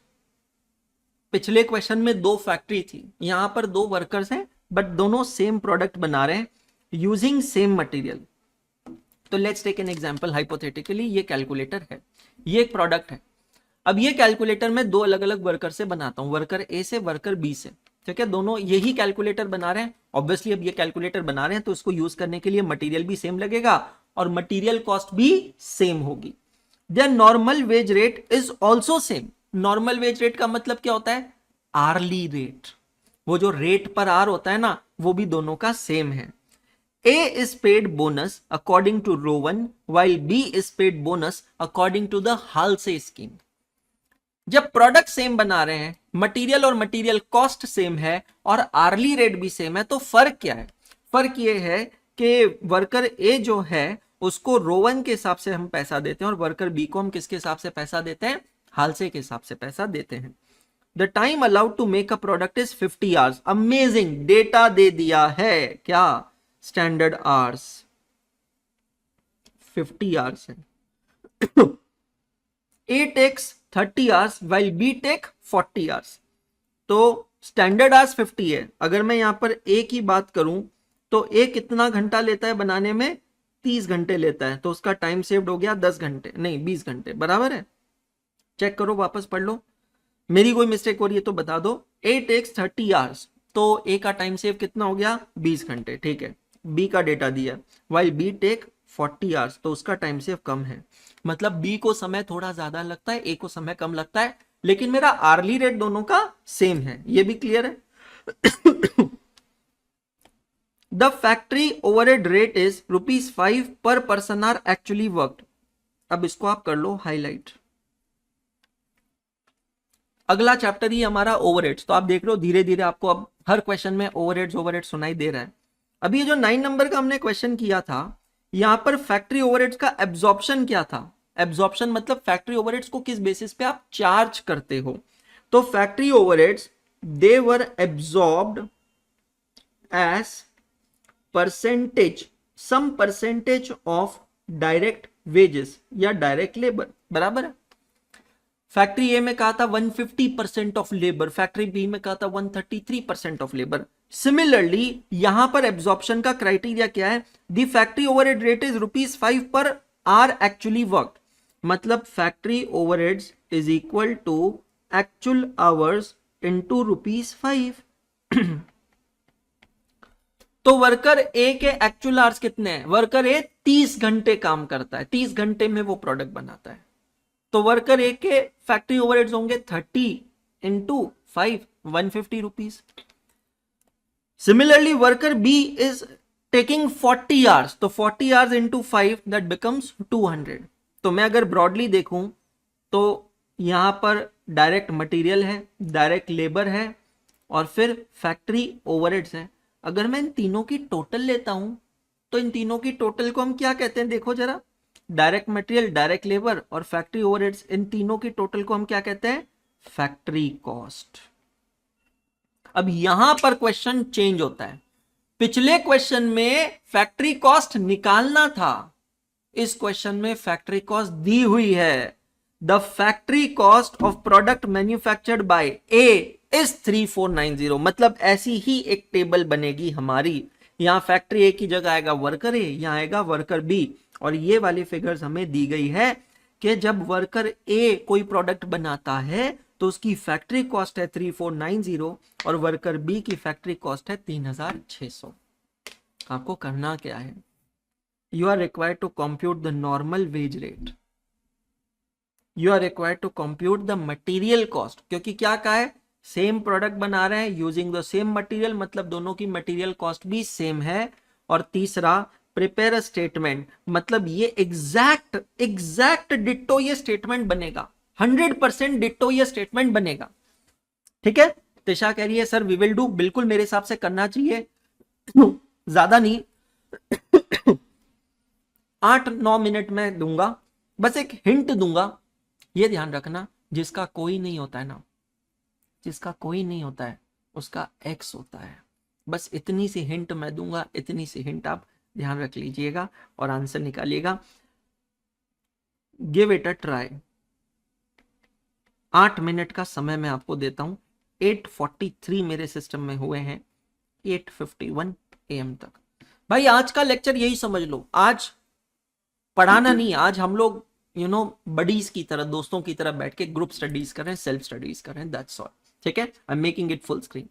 पिछले क्वेश्चन में 2 फैक्ट्री थी, यहां पर 2 वर्कर्स हैं बट दोनों सेम प्रोडक्ट बना रहे हैं यूजिंग सेम मटेरियल। तो let's take an example, hypothetically ये कैलकुलेटर है, ये एक प्रोडक्ट है। अब ये कैलकुलेटर मैं 2 अलग अलग वर्कर से बनाता हूं, वर्कर ए से वर्कर बी से, ठीक है? दोनों यही कैलकुलेटर बना रहे हैं। ऑब्वियसली अब ये कैलकुलेटर बना रहे हैं तो इसको यूज करने के लिए मटेरियल भी सेम लगेगा और मटेरियल कॉस्ट भी सेम होगी। There normal wage rate is also same. Normal wage rate का मतलब क्या होता है? Early rate. वो जो रेट पर आर होता है ना, वो भी दोनों का सेम है। A is paid bonus according to row 1 while B is paid bonus according to the Halsey scheme। जब प्रोडक्ट सेम बना रहे हैं, मटेरियल और मटेरियल कॉस्ट सेम है और आर्ली रेट भी सेम है, तो फर्क क्या है? फर्क ये है कि वर्कर ए जो है उसको रो 1 के हिसाब से हम पैसा देते हैं और वर्कर बी को हम किसके हिसाब से पैसा देते हैं? हालसे के हिसाब से पैसा देते हैं। The time allowed to make a product is 50 hours. Amazing, data दे दिया है क्या? स्टैंडर्ड आवर्स 50 आवर्स है. A takes 30 hours while B take 40 hours. तो स्टैंडर्ड आवर्स 50 है. अगर मैं यहां पर A की बात करूं तो A कितना घंटा लेता है बनाने में? 30 घंटे लेता है. तो उसका टाइम सेव्ड हो गया 10 घंटे, नहीं 20 घंटे. बराबर है. चेक करो, वापस पढ़ लो. मेरी कोई मिस्टेक हो रही है तो बता दो. A takes 30 hours, तो A का टाइम सेव कितना हो गया? 20 घंटे. ठीक है. B का डेटा दिया, while B take 40 hours, तो उसका टाइम सेव कम है. मतलब B को समय थोड़ा ज्यादा लगता है, A को समय कम लगता है, लेकिन मेरा आर्ली रेट दोनों का सेम है. ये भी क्लियर है. The factory overhead rate is ₹5 पर पर्सन आर एक्चुअली वर्कड. अब इसको आप कर लो हाईलाइट. अगला चैप्टर ही हमारा ओवरहेड्स. तो आप देख रहे हो धीरे धीरे आपको अब हर क्वेश्चन में ओवरहेड्स सुनाई दे रहा है. अभी ये जो 9 नंबर का हमने क्वेश्चन किया था, यहां पर फैक्ट्री ओवरहेड्स का एब्जॉर्प्शन क्या था? एब्जॉर्प्शन मतलब फैक्ट्री ओवरहेड्स को किस बेसिस पे आप चार्ज करते हो. तो factory overheads they were absorbed as percentage, some percentage of direct wages या डायरेक्ट लेबर. बराबर है. फैक्ट्री ए में कहा था 150% ऑफ लेबर, फैक्ट्री बी में कहा था 133% ऑफ लेबर. सिमिलरली यहां पर एब्जॉर्प्शन का क्राइटेरिया क्या है? The factory overhead rate is ₹5 per hour actually work. मतलब factory overheads is equal to actual hours into ₹5. तो वर्कर ए के एक्चुअल आवर्स कितने हैं? वर्कर ए 30 घंटे काम करता है, 30 घंटे में वो प्रोडक्ट बनाता है. तो वर्कर ए के फैक्ट्री ओवरहेड्स होंगे 30 into 5, ₹150. Similarly worker bee is taking 40 hours, तो 40 आवर्स इंटू 5 दैट बिकम्स 200. तो मैं अगर ब्रॉडली देखूं तो यहां पर डायरेक्ट मटेरियल है, डायरेक्ट लेबर है, और फिर फैक्ट्री ओवरहेड्स है. अगर मैं इन तीनों की टोटल लेता हूं तो इन तीनों की टोटल को हम क्या कहते हैं? देखो जरा. डायरेक्ट मटेरियल, डायरेक्ट लेबर और फैक्ट्री ओवरहेड्स, इन तीनों की टोटल को हम क्या कहते हैं? Factory cost. अब यहां पर क्वेश्चन चेंज होता है. पिछले क्वेश्चन में फैक्ट्री कॉस्ट निकालना था, इस क्वेश्चन में फैक्ट्री कॉस्ट दी हुई है. The factory cost of product manufactured by A is 3490. मतलब ऐसी ही एक टेबल बनेगी हमारी. यहां फैक्ट्री ए की जगह आएगा वर्कर ए, यहां आएगा वर्कर बी. और ये वाली फिगर्स हमें दी गई है कि जब वर्कर ए कोई प्रोडक्ट बनाता है तो उसकी फैक्ट्री कॉस्ट है 3490 और वर्कर बी की फैक्ट्री कॉस्ट है 3600. आपको करना क्या है? You are required to compute the normal wage rate, you are required to compute the material cost. क्योंकि क्या कहा है? सेम प्रोडक्ट बना रहे हैं यूजिंग द सेम मटेरियल, मतलब दोनों की मटेरियल कॉस्ट भी सेम है. और तीसरा, प्रिपेयर अ स्टेटमेंट, मतलब ये एग्जैक्ट डिट्टो ये स्टेटमेंट बनेगा, 100% डिट्टो ये स्टेटमेंट बनेगा. ठीक है. तिशा कह रही है सर वी विल डू. बिल्कुल मेरे हिसाब से करना चाहिए, ज्यादा नहीं, 8-9 मिनट में दूंगा. बस एक हिंट दूंगा, ये ध्यान रखना, जिसका कोई नहीं होता है ना, जिसका कोई नहीं होता है उसका एक्स होता है. बस इतनी सी हिंट मैं दूंगा, इतनी सी हिंट आप ध्यान रख लीजिएगा और आंसर निकालिएगा. Give it a try. 8 minute का समय मैं आपको देता हूं. 8:43 मेरे सिस्टम में हुए हैं, 8:51 AM तक. भाई आज का लेक्चर यही समझ लो, आज पढ़ाना नहीं, आज हम लोग बडीज की तरह, दोस्तों की तरह बैठ के ग्रुप स्टडीज कर रहे हैं, सेल्फ स्टडीज कर रहे हैं. That's all. ठीक है. I am making it full screen.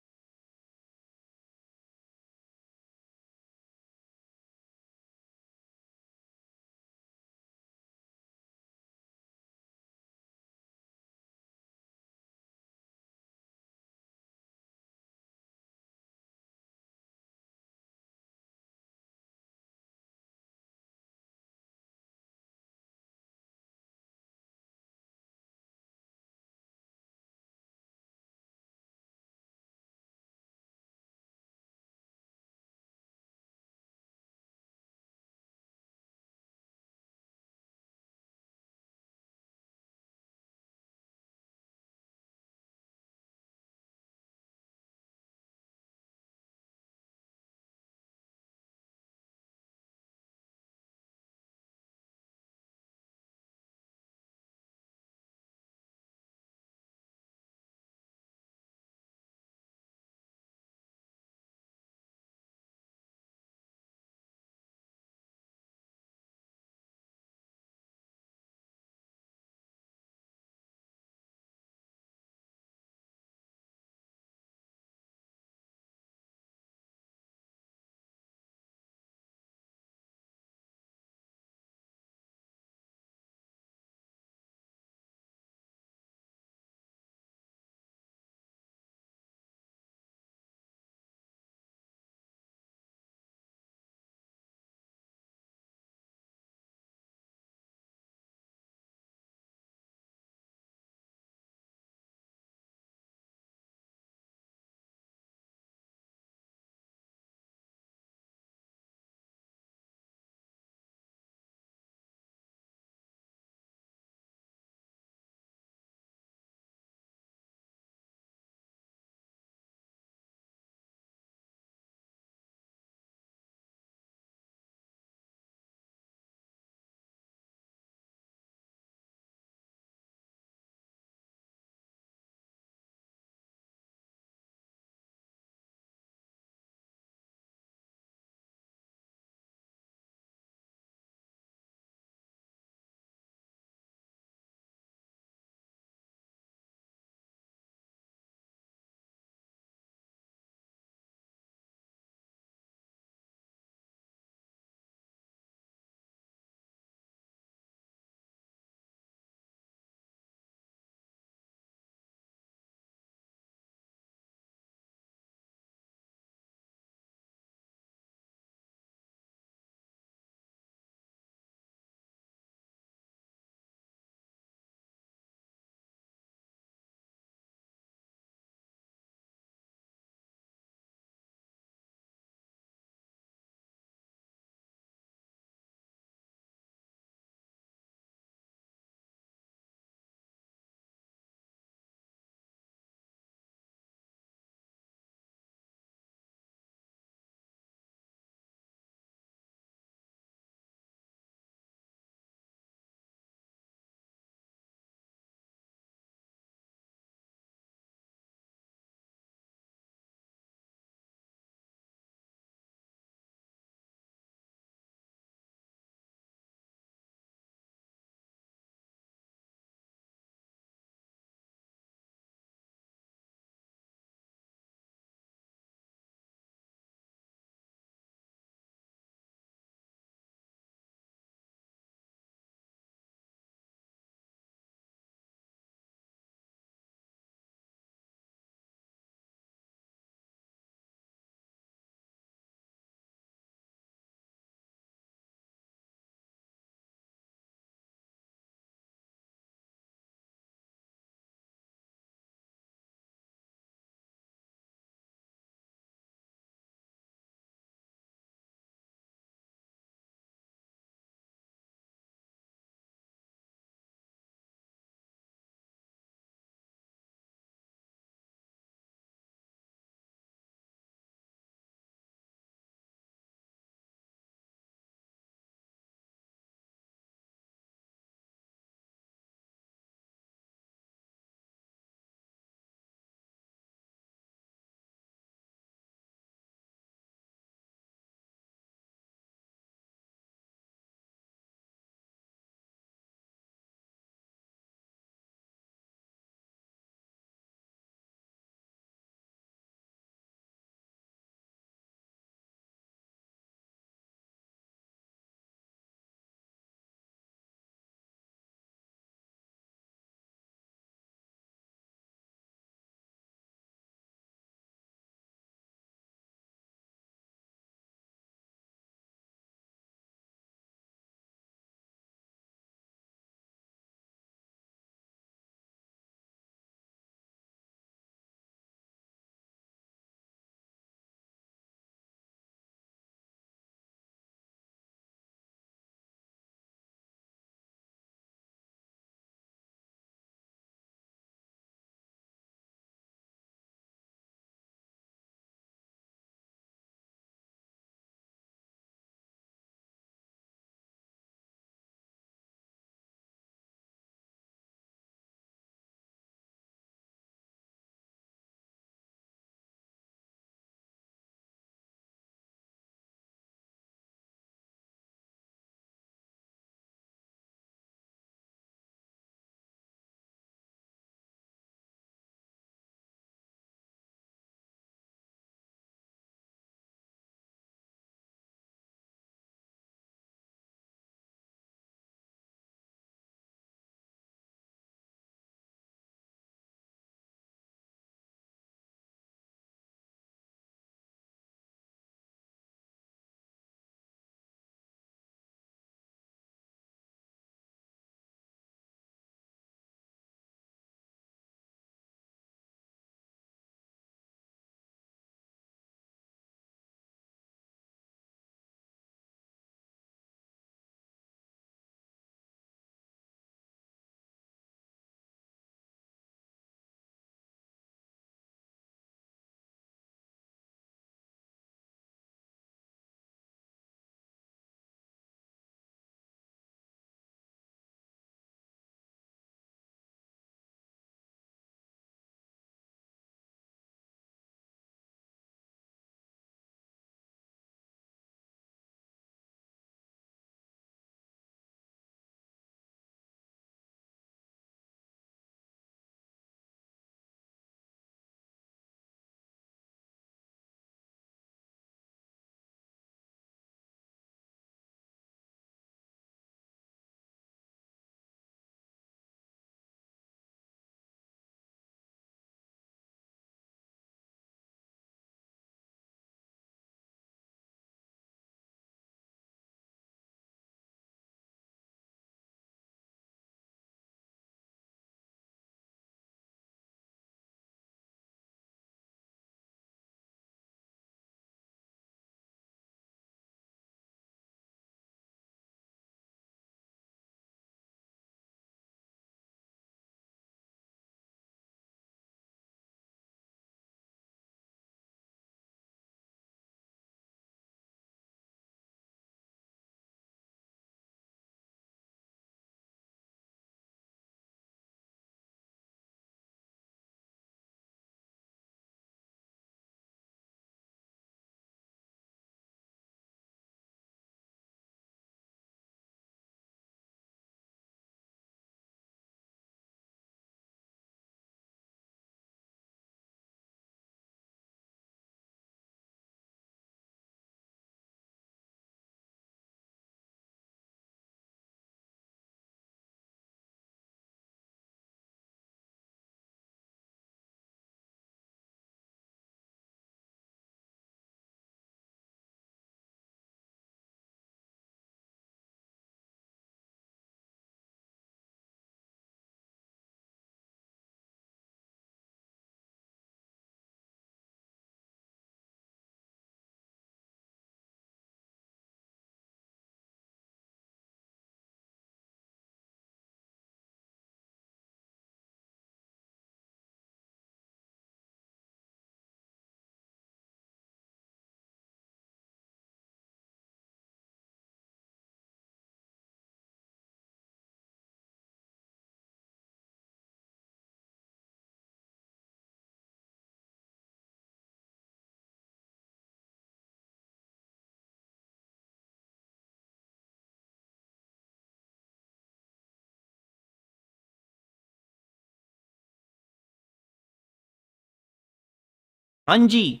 हाँ जी,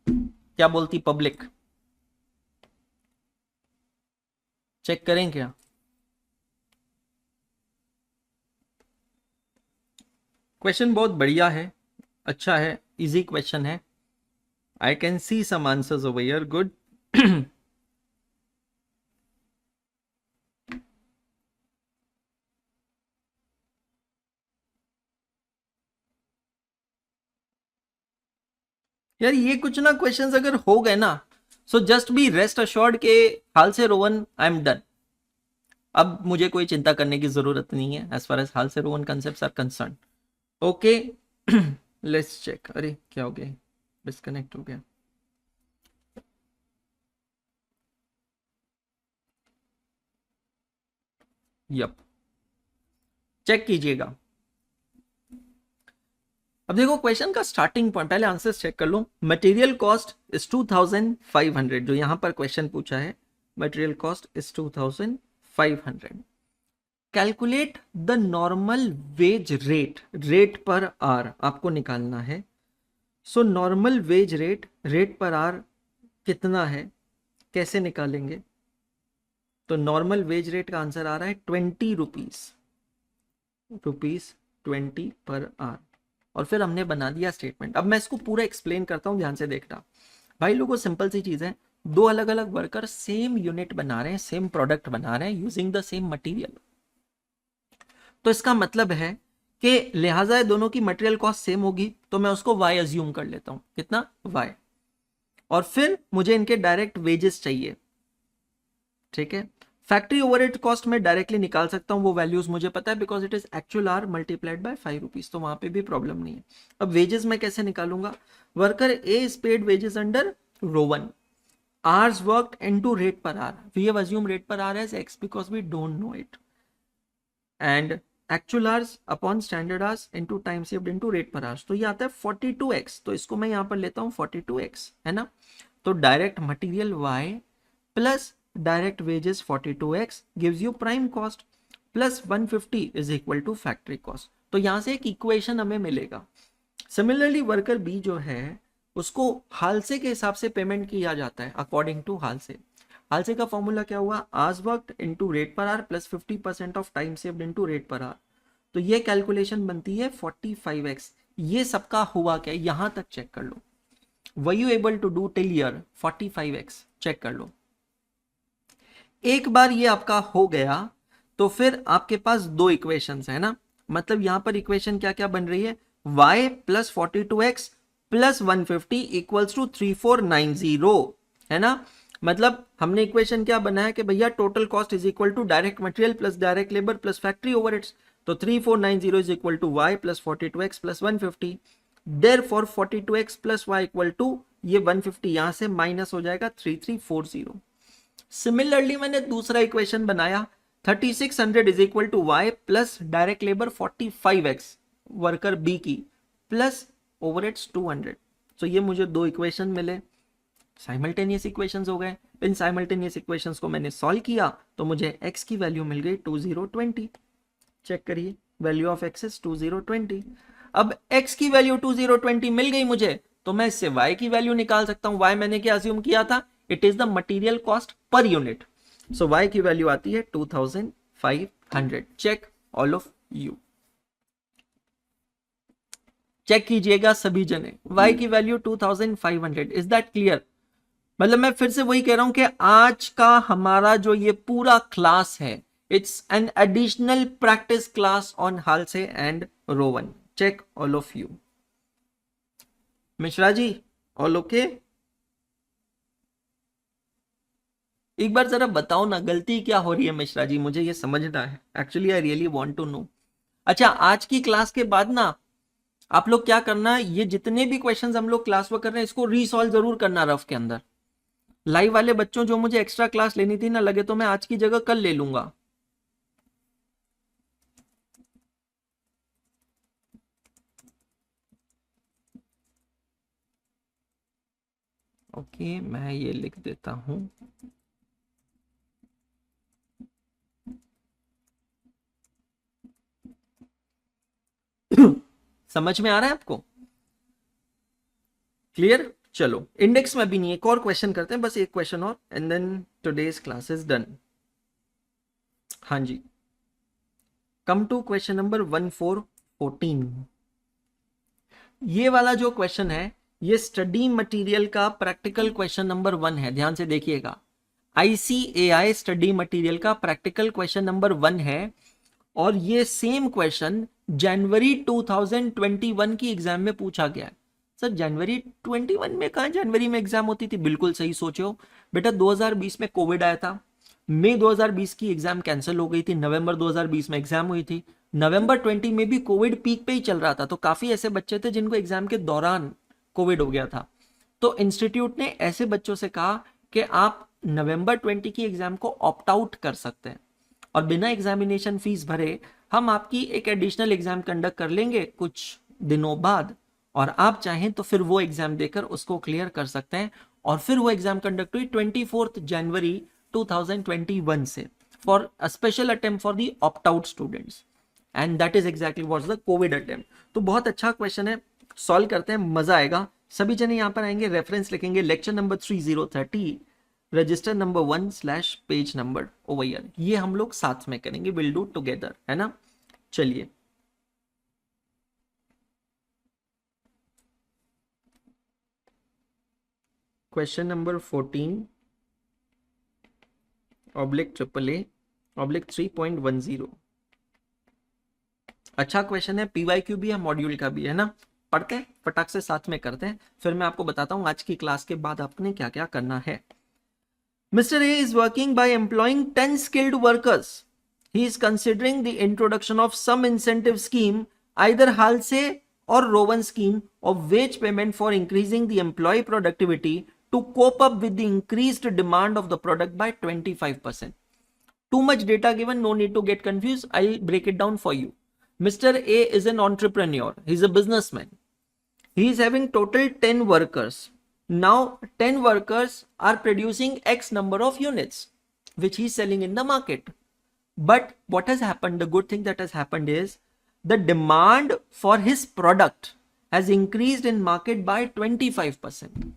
क्या बोलती पब्लिक? चेक करें क्या? क्वेश्चन बहुत बढ़िया है, अच्छा है, इजी क्वेश्चन है। I can see some answers over here, good. यार ये कुछ ना क्वेश्चंस अगर हो गए ना, so just be rest assured के Halsey Rowan I am done. अब मुझे कोई चिंता करने की जरूरत नहीं है as far as Halsey Rowan concept are concern. Okay, let's check. अरे क्या हो गया, डिस्कनेक्ट हो गया। यप, चेक कीजिएगा। अब देखो क्वेश्चन का स्टार्टिंग पॉइंट, पहले आंसर्स चेक कर लो। मटेरियल कॉस्ट इज 2500, जो यहां पर क्वेश्चन पूछा है, material cost is 2500। Calculate the normal wage rate, rate पर आर आपको निकालना है। So normal wage rate, rate पर आर कितना है, कैसे निकालेंगे? तो नॉर्मल वेज रेट का आंसर आ रहा है 20 रुपीज 20 पर आवर। और फिर हमने बना दिया स्टेटमेंट। अब मैं इसको पूरा एक्सप्लेन करता हूं, ध्यान से देखना भाई लोगों। सिंपल सी चीज है, दो अलग अलग वर्कर सेम यूनिट बना रहे हैं, सेम प्रोडक्ट बना रहे हैं यूजिंग द सेम मटेरियल। तो इसका मतलब है कि लिहाजा दोनों की मटेरियल कॉस्ट सेम होगी, तो मैं उसको y अज्यूम कर लेता हूं। कितना? y। और फिर मुझे इनके डायरेक्ट वेजेस चाहिए, ठीक है। फैक्ट्री ओवरहेड कॉस्ट में डायरेक्टली निकाल सकता हूं, वो वैल्यूज मुझे पता है because it is actual hour multiplied by 5 rupees, तो वहां पे भी प्रॉब्लम नहीं है। अब वेजेस मैं कैसे निकालूंगा? Worker A is paid wages under row 1, hours worked into rate per hour. We have assume rate per hour as x because we don't know it, and actual hours upon standard hours into time saved into rate per hours. तो ये आता है 42x, तो इसको मैं यहां पर लेता हूं 42x, है ना। तो direct material y plus direct wages 42x gives you prime cost plus 150 is equal to factory cost. तो यहां से एक इक्वेशन हमें मिलेगा। सिमिलरली वर्कर बी जो है उसको हालसे के हिसाब से पेमेंट किया जाता है अकॉर्डिंग टू हालसे। हालसे का फॉर्मूला क्या हुआ? Hours worked into rate per our plus 50% of time saved into rate per hour. तो ये कैलकुलेशन बनती है 45x। ये सबका हुआ क्या, यहां तक चेक कर लो। Were you able to do till here 45x? Check कर लो। एक बार ये आपका हो गया तो फिर आपके पास दो इक्वेशंस है ना। मतलब यहां पर इक्वेशन क्या क्या बन रही है? y plus 42x plus 150 equals to 3490, है ना। मतलब हमने इक्वेशन क्या बनाया कि भैया total cost is equal to direct material plus direct labour plus factory overheads. तो 3490 is equal to y plus 42x plus 150। Therefore 42x plus y equal to, ये 150 यहां से माइनस हो जाएगा 3340। सिमिलरली मैंने दूसरा इक्वेशन बनाया, 3600 is equal to y plus direct labour 45x worker B की प्लस ओवरहेड्स 200। तो ये मुझे दो इक्वेशन मिले, साइमल्टेनियस इक्वेशंस हो गए। इन साइमल्टेनियस इक्वेशंस को मैंने सॉल्व किया तो मुझे x की वैल्यू मिल गई 2020। चेक करिए, वैल्यू ऑफ x इज 2020। अब x की वैल्यू 2020 मिल गई मुझे, तो मैं इससे y की वैल्यू निकाल सकता हूं। y मैंने क्या अज्यूम किया था? It is the material cost per unit. So y की वैल्यू आती है 2500। Check all of you, check कीजिएगा सभी जने। y की वैल्यू 2500। Is that clear? मतलब मैं फिर से वही कह रहा हूं कि आज का हमारा जो ये पूरा क्लास है, it's an additional practice class on Halsey and Rowan. Check all of you. Mishra ji, all okay? एक बार जरा बताओ ना, गलती क्या हो रही है मिश्रा जी, मुझे ये समझना है। Actually I really want to know. अच्छा, आज की क्लास के बाद ना आप लोग क्या करना है, ये जितने भी क्वेश्चंस हम लोग क्लास में कर रहे हैं इसको रीसॉल्व जरूर करना रफ के अंदर। लाइव वाले बच्चों, जो मुझे एक्स्ट्रा क्लास लेनी थी ना, लगे तो मैं आज की जगह कल ले लूंगा। ओके, मैं ये लिख देता हूं। समझ में आ रहा है आपको? क्लियर? चलो इंडेक्स में भी नहीं, एक और क्वेश्चन करते हैं, बस एक क्वेश्चन और and then today's class is done. हाँ जी, कम टू क्वेश्चन नंबर 1414। ये वाला जो क्वेश्चन है ये स्टडी मटेरियल का प्रैक्टिकल क्वेश्चन नंबर 1 है, ध्यान से देखिएगा। ICAI स्टडी मटेरियल का प्रैक्टिकल क्वेश्चन नंबर 1 है और ये सेम क्वेश्चन जनवरी 2021 की एग्जाम में पूछा गया। सर जनवरी 21 में कहाँ जनवरी में एग्जाम होती थी? बिल्कुल सही सोचो बेटा, 2020 में कोविड आया था, मई 2020 की एग्जाम कैंसिल हो गई थी, नवंबर 2020 में एग्जाम हुई थी, नवंबर 20 में भी कोविड पीक पे ही चल रहा था, तो काफी ऐसे बच्चे थे जिनको एग्जाम के दौरान कोविड हो गया था। तो इंस्टीट्यूट ने ऐसे बच्चों से कहा कि आप नवंबर 20 की एग्जाम को ऑप्ट आउट कर सकते हैं और बिना एग्जामिनेशन फीस भरे हम आपकी एक एडिशनल एग्जाम कंडक्ट कर लेंगे कुछ दिनों बाद, और आप चाहें तो फिर वो एग्जाम देकर उसको क्लियर कर सकते हैं। और फिर वो एग्जाम कंडक्ट हुई 24 जनवरी 2021 से for a special attempt for the opt out students, and that is exactly what's the Covid attempt. तो बहुत अच्छा क्वेश्चन है, सॉल्व करते हैं, मजा आएगा। सभी जने यहाँ पर आएंगे, रेफरेंस लिखेंगे lecture number 3030 register number 1 / page number over here. ये हम लोग साथ में करेंगे, विल डू टुगेदर, है ना। चलिए क्वेश्चन नंबर 14/AAA/3.10। अच्छा क्वेश्चन है, PYQ भी है, मॉड्यूल का भी है ना। पढ़ते हैं फटाक से, साथ में करते हैं, फिर मैं आपको बताता हूं आज की क्लास के बाद आपने क्या क्या करना है। Mr. A is working by employing 10 skilled workers. He is considering the introduction of some incentive scheme, either Halse or Rowan scheme of wage payment for increasing the employee productivity to cope up with the increased demand of the product by 25%. Too much data given, no need to get confused. I'll break it down for you. Mr. A is an entrepreneur. He's a businessman. He is having total 10 workers. Now 10 workers are producing X number of units, which he is selling in the market. But what has happened, the good thing that has happened is the demand for his product has increased in market by 25%.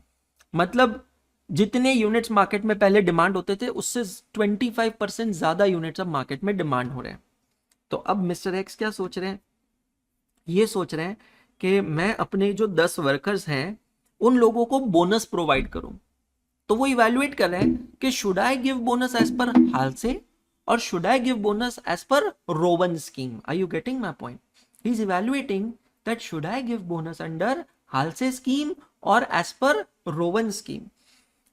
मतलब जितने units market में पहले demand होते थे उससे 25% ज्यादा units अब market में डिमांड हो रहे हैं। तो अब मिस्टर एक्स क्या सोच रहे हैं? ये सोच रहे हैं कि मैं अपने जो 10 वर्कर्स हैं उन लोगों को बोनस प्रोवाइड करूं। तो वो इवैल्यूएट कर रहे हैं कि should I give bonus as per Halsey और should I give bonus as per Rowan scheme. Are you getting my point? He is evaluating that should I give bonus under Halsey scheme और as per Rowan scheme.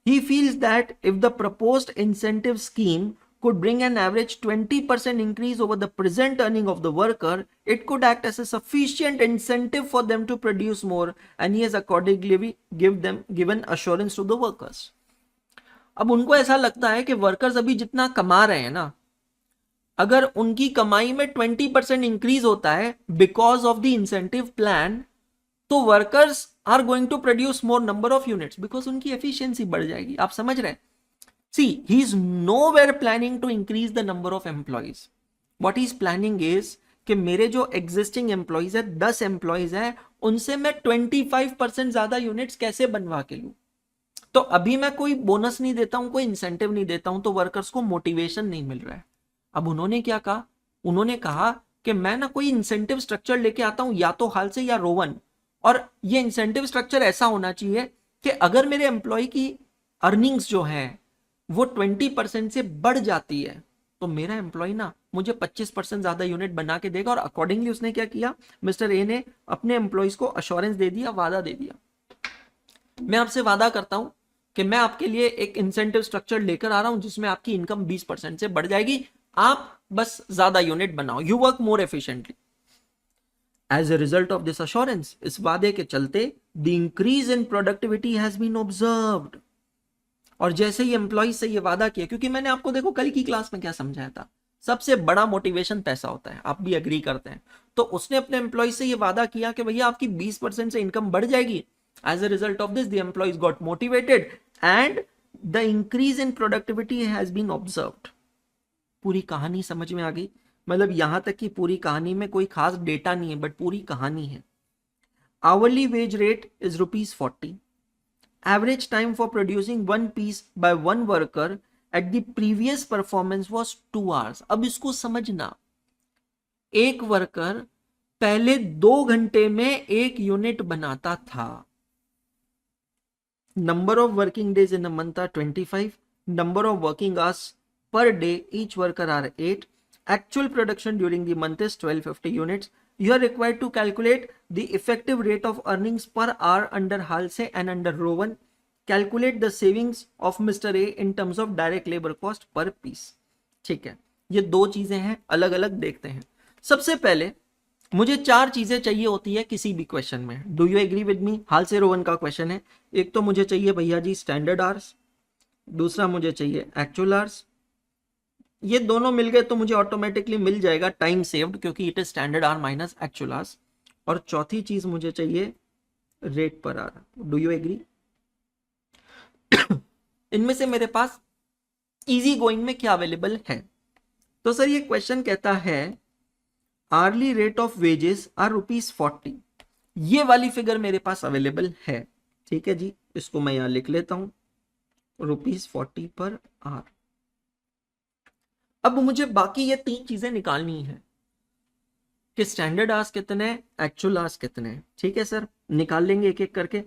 He feels that if the proposed incentive scheme could bring an average 20% increase over the present earning of the worker, it could act as a sufficient incentive for them to produce more, and he has accordingly given assurance to the workers. अब उनको ऐसा लगता है कि workers अभी जितना कमा रहे हैं ना, अगर उनकी कमाई में 20% इंक्रीज होता है because of the incentive plan, तो workers are going to produce more number of units because उनकी एफिशिएंसी बढ़ जाएगी। आप समझ रहे हैं? See he is nowhere planning to increase the number of employees. What he is planning is कि मेरे जो एग्जिस्टिंग एम्प्लॉइज है, 10 एम्प्लॉइज है, उनसे मैं 25% ज्यादा यूनिट्स कैसे बनवा के लूं। तो अभी मैं कोई बोनस नहीं देता हूं, कोई इंसेंटिव नहीं देता हूं, तो वर्कर्स को मोटिवेशन नहीं मिल रहा है। अब उन्होंने क्या कहा? उन्होंने कहा कि मैं ना कोई इंसेंटिव स्ट्रक्चर लेके आता हूं, या तो हाल से या रोवन, और ये इंसेंटिव स्ट्रक्चर ऐसा होना चाहिए कि अगर मेरे एम्प्लॉय की अर्निंग्स जो है वो 20% से बढ़ जाती है तो मेरा एम्प्लॉय ना मुझे 25% ज्यादा यूनिट बना के देगा। और अकॉर्डिंगली उसने क्या किया? मिस्टर ए ने अपने एम्प्लॉयज को अश्योरेंस दे दिया, वादा दे दिया, मैं आपसे वादा करता हूं कि मैं आपके लिए एक इंसेंटिव स्ट्रक्चर लेकर आ रहा हूं जिसमें आपकी इनकम 20% से बढ़ जाएगी, आप बस ज्यादा यूनिट बनाओ, you work more efficiently. As a result of this assurance, इस वादे के चलते the increase in productivity has been observed. और जैसे ही एम्प्लॉय से ये वादा किया, क्योंकि मैंने आपको देखो कल की क्लास में क्या समझाया था, सबसे बड़ा मोटिवेशन पैसा होता है, आप भी एग्री करते हैं। तो उसने अपने एम्प्लॉय से ये वादा किया कि भैया आपकी 20% से इनकम बढ़ जाएगी। As a result of this, the employees got motivated and the increase in productivity has been observed. पूरी कहानी समझ में आ गई? मतलब यहां तक कि पूरी कहानी में कोई खास डेटा नहीं है, बट पूरी कहानी है। Hourly wage rate is ₹40, average time for producing one piece by one worker at the previous performance was 2 hours. अब इसको समझना, एक वर्कर पहले 2 घंटे में एक यूनिट बनाता था। Number of working days in a month are 25, number of working hours per day each worker are 8, actual production during the month is 1250 units. You are required to calculate the effective rate of earnings per hour under HALSE and under row 1. Calculate the savings of Mr. A in terms of direct labor cost per piece. ठीक है, ये दो चीजें हैं, अलग अलग देखते हैं। सबसे पहले मुझे 4 चीजें चाहिए होती है किसी भी क्वेश्चन में। Do you agree with me? HALSE row 1 का क्वेश्चन है। एक तो मुझे चाहिए भैया जी स्टैंडर्ड आवर्स, दूसरा मुझे चाहिए एक्चुअल आवर्स। ये दोनों मिल गए तो मुझे ऑटोमेटिकली मिल जाएगा टाइम सेव्ड, क्योंकि it is standard our minus actual hours. और चौथी चीज मुझे चाहिए rate per our. Do you agree? इनमें से मेरे पास इजी गोइंग में क्या अवेलेबल है? तो सर ये क्वेश्चन कहता है hourly rate of wages are ₹40। ये वाली फिगर मेरे पास अवेलेबल है। ठीक है जी, इसको मैं यहां लिख लेता हूं, ₹40 पर आवर। अब मुझे बाकी ये 3 चीजें निकालनी है कि स्टैंडर्ड आवर्स कितने, एक्चुअल आवर्स कितने। ठीक है सर, निकाल लेंगे एक एक करके।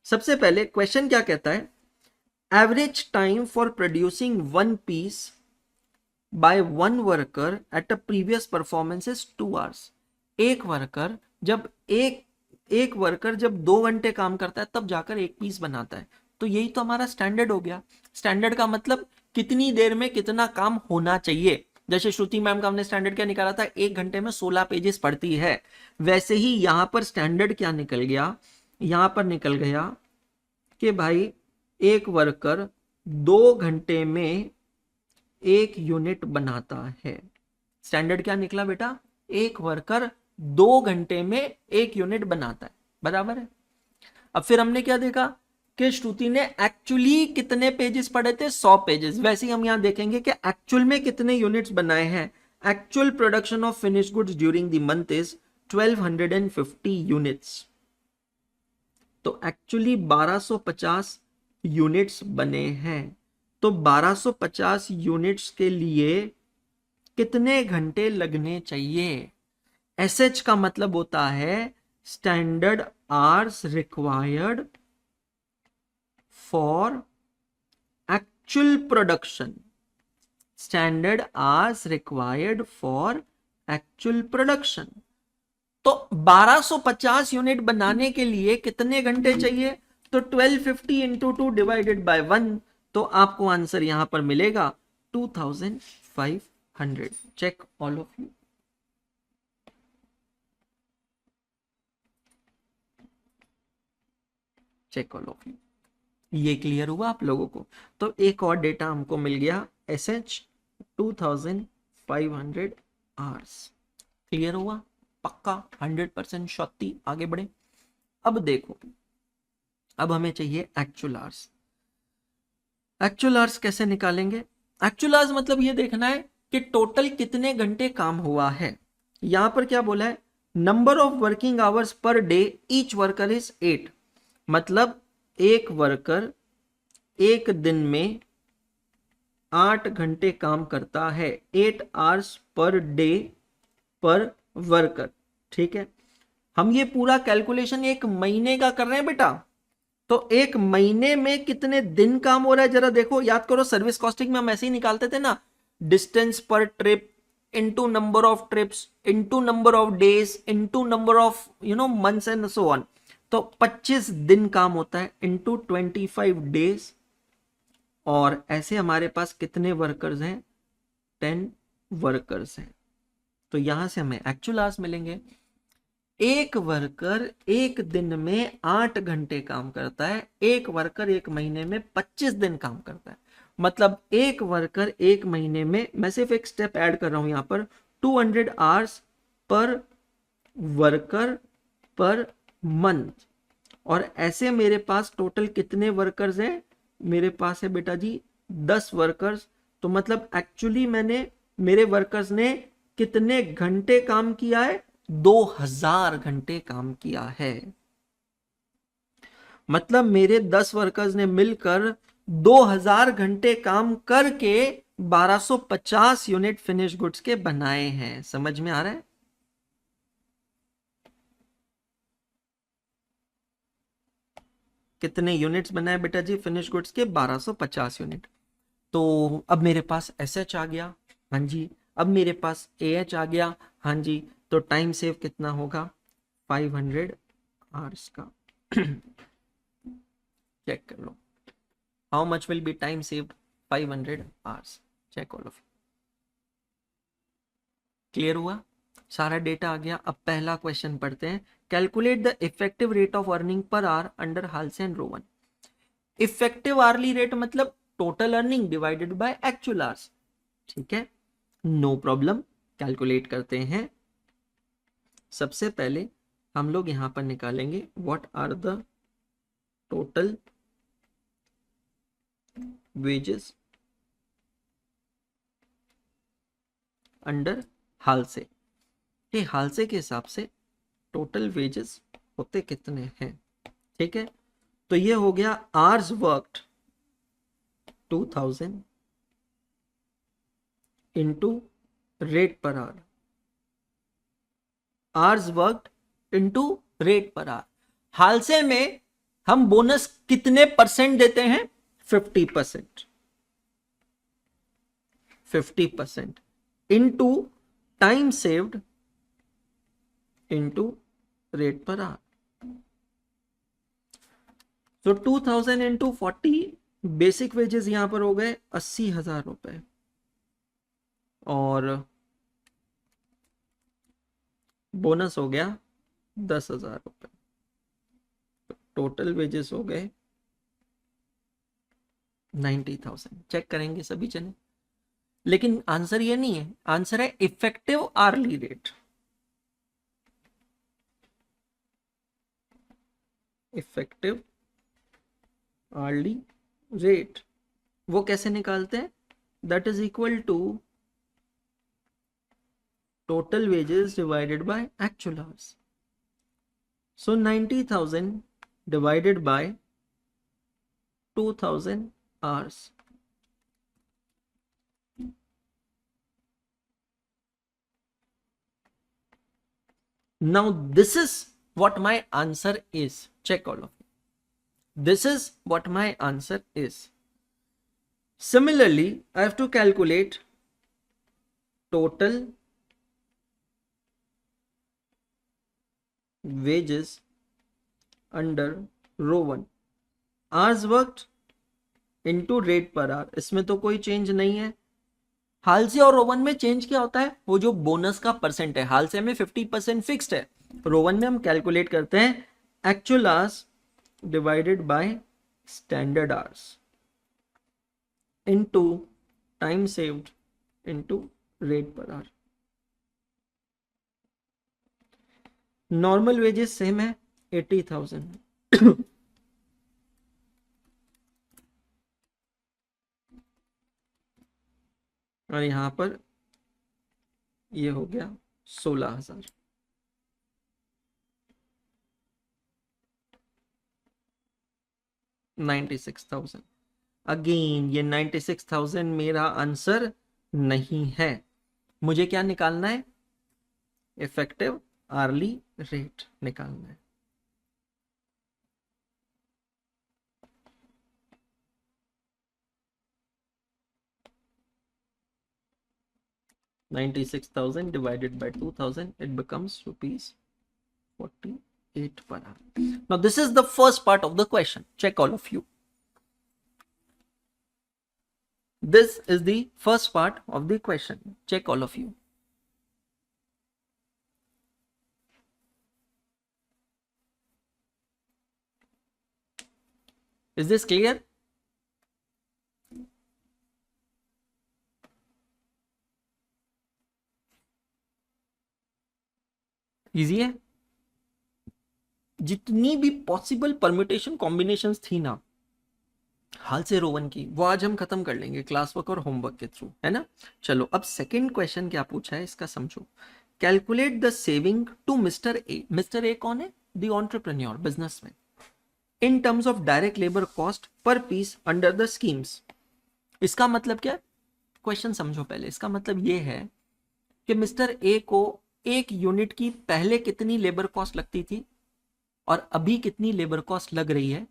सबसे पहले क्वेश्चन क्या कहता है, average time for producing one piece by one worker at a previous performance is 2 hours. एक वर्कर जब 2 घंटे काम करता है तब जाकर एक पीस बनाता है। तो यही तो हमारा स्टैंडर्ड हो गया। स्टैंडर्ड का मतलब कितनी देर में कितना काम होना चाहिए। जैसे श्रुति मैम का हमने स्टैंडर्ड क्या निकाला था, 1 घंटे में 16 पेजेस पढ़ती है। वैसे ही यहां पर स्टैंडर्ड क्या निकल गया, यहां पर निकल गया कि भाई एक वर्कर 2 घंटे में एक यूनिट बनाता है। स्टैंडर्ड क्या निकला बेटा, एक वर्कर 2 घंटे में एक यूनिट बनाता है, बराबर है। अब फिर हमने क्या देखा कि श्रुति ने एक्चुअली कितने पेजेस पढ़े थे, 100 पेजेस। वैसे ही हम यहां देखेंगे कि एक्चुअल में कितने यूनिट्स बनाए हैं। Actual production of finish goods during the month is 1250 units. तो एक्चुअली 1250 यूनिट्स बने हैं। तो 1250 यूनिट्स के लिए कितने घंटे लगने चाहिए? एसएच का मतलब होता है standard hours required for actual production. Standard hours required for actual production. तो 1250 यूनिट बनाने के लिए कितने घंटे चाहिए? तो 1250 इंटू 2 डिवाइडेड बाय 1, तो आपको आंसर यहां पर मिलेगा 2500। Check all of you. Check all of you. ये क्लियर हुआ आप लोगों को? तो एक और डेटा हमको मिल गया, एसएच 2500 आवर्स। क्लियर हुआ? पक्का 100% शॉर्टी। आगे बढ़े। अब देखो, अब हमें चाहिए एक्चुअल आवर्स। एक्चुअल आवर्स कैसे निकालेंगे? एक्चुअल आवर्स मतलब ये देखना है कि टोटल कितने घंटे काम हुआ है। यहां पर क्या बोला है, number of working hours per day each worker is 8। मतलब एक वर्कर एक दिन में 8 घंटे काम करता है। 8 आवर्स पर डे पर वर्कर। ठीक है, हम ये पूरा कैलकुलेशन एक महीने का कर रहे हैं बेटा। तो एक महीने में कितने दिन काम हो रहा है जरा देखो। याद करो, सर्विस कॉस्टिंग में हम ऐसे ही निकालते थे ना, डिस्टेंस पर trip into number of trips into number of days into number of months and so on. तो 25 दिन काम होता है इनटू 25 डेज। और ऐसे हमारे पास कितने वर्कर्स हैं? 10 वर्कर्स हैं। तो यहां से हमें एक्चुअल आवर्स मिलेंगे। एक वर्कर एक दिन में 8 घंटे काम करता है। एक वर्कर एक महीने में 25 दिन काम करता है। मतलब एक वर्कर एक महीने में, मैं सिर्फ एक स्टेप ऐड कर रहा हूं यहां पर, 200 hours per worker per month. और ऐसे मेरे पास टोटल कितने वर्कर्स हैं? मेरे पास है बेटा जी 10 वर्कर्स। तो मतलब एक्चुअली मेरे वर्कर्स ने कितने घंटे काम किया है? 2000 घंटे काम किया है। मतलब मेरे 10 वर्कर्स ने मिलकर 2000 घंटे काम करके 1250 यूनिट फिनिश गुड्स के बनाए हैं। समझ में आ रहा है? कितने यूनिट्स बनाए बेटा जी फिनिश गुड्स के? 1250 यूनिट। तो अब मेरे पास एसएच आ गया, हाँ जी। अब मेरे पास एएच आ गया, हाँ जी। तो टाइम सेव कितना होगा? 500 आवर्स का। चेक कर लो, how much will be time saved? 500 hours. Check all of. Clear हुआ? सारा डेटा आ गया। अब पहला क्वेश्चन पढ़ते हैं। Calculate the effective rate of earning per hour under Halsey and Rowan. Effective hourly rate मतलब total earning divided by actual hours. ठीक है, नो प्रॉब्लम, कैलकुलेट करते हैं। सबसे पहले हम लोग यहां पर निकालेंगे what are the total wages under Halsey. कि हाल्से के हिसाब से टोटल वेजेस होते कितने हैं। ठीक है, तो ये हो गया hours worked 2000 into rate per hour. Hours worked into rate per hour. Halsey में हम बोनस कितने परसेंट देते हैं? 50%। 50% into time saved into rate per hour. तो 2000 इंटू 40, बेसिक वेजेस यहां पर हो गए 80,000 रुपए, और बोनस हो गया 10,000 रुपए। टोटल वेजेस हो गए 90,000। चेक करेंगे सभी जने, लेकिन आंसर ये नहीं है, आंसर है effective hourly rate. Effective hourly rate वो कैसे निकालते हैं? That is equal to total wages divided by actual hours. So 90,000 divided by 2000 hours. Now this is what my answer is. Check all of it. This is what my answer is. Similarly, I have to calculate total wages under row 1. Hours worked into rate per hour. इसमें तो कोई change नहीं है। हालसे और Rowan में change क्या होता है? वो जो बोनस का परसेंट है। हालसे में 50% फिक्स्ड है, रोवन में हम कैलकुलेट करते हैं actual hours divided by standard hours into time saved into rate per our. Normal wages same है 80,000। और यहां पर ये हो गया 16,000। $96,000। अगेन ये 96,000 मेरा आंसर नहीं है। मुझे क्या निकालना है? इफेक्टिव आर्ली रेट निकालना है। $96,000 divided by 2,000, it becomes ₹48 per hour. Now this is the first part of the question. Check all of you. This is the first part of the question. Check all of you. Is this clear? Easy है। जितनी भी possible permutation combinations थी ना हाल से Rowan की, वो आज हम खत्म कर लेंगे क्लास वर्क और होमवर्क के थ्रू, है ना। चलो अब सेकंड क्वेश्चन क्या पूछा है इसका समझो। Calculate the saving to mister A. Mister A कौन है? The entrepreneur, businessman. In terms of direct labour cost per piece under the schemes. इसका मतलब क्या, क्वेश्चन समझो पहले। इसका मतलब ये है कि मिस्टर ए को एक यूनिट की पहले कितनी लेबर कॉस्ट लगती थी और अभी कितनी लेबर कॉस्ट लग रही है,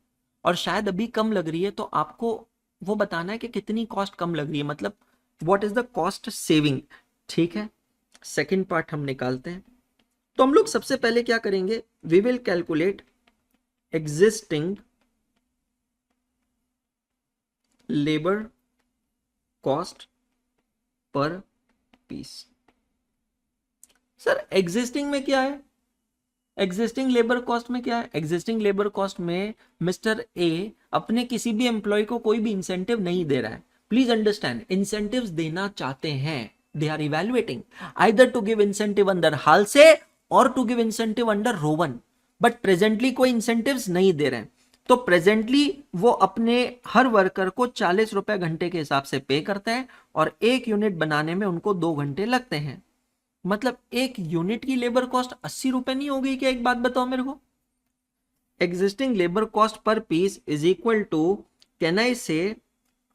और शायद अभी कम लग रही है, तो आपको वो बताना है कि कितनी कॉस्ट कम लग रही है, मतलब what is the cost saving. ठीक है, सेकंड पार्ट हम निकालते हैं। तो हम लोग सबसे पहले क्या करेंगे, we will calculate existing labour cost per piece. Sir existing में क्या है, एग्जिस्टिंग लेबर कॉस्ट में क्या है, एग्जिस्टिंग लेबर कॉस्ट में मिस्टर ए अपने किसी भी एम्प्लॉय को कोई भी इंसेंटिव नहीं दे रहा है। प्लीज अंडरस्टैंड, इंसेंटिव्स देना चाहते हैं, they are evaluating either to give incentive under Halsey और to give incentive under Rowan, but presently कोई इंसेंटिव्स नहीं दे रहे हैं। तो प्रेजेंटली वो अपने हर वर्कर को 40 रुपए घंटे के हिसाब से पे करते हैं और एक यूनिट बनाने में उनको 2 घंटे लगते हैं। मतलब एक यूनिट की लेबर कॉस्ट 80 रुपए नहीं होगी क्या, एक बात बताओ मेरे को। Existing labour cost per piece is equal to, can I say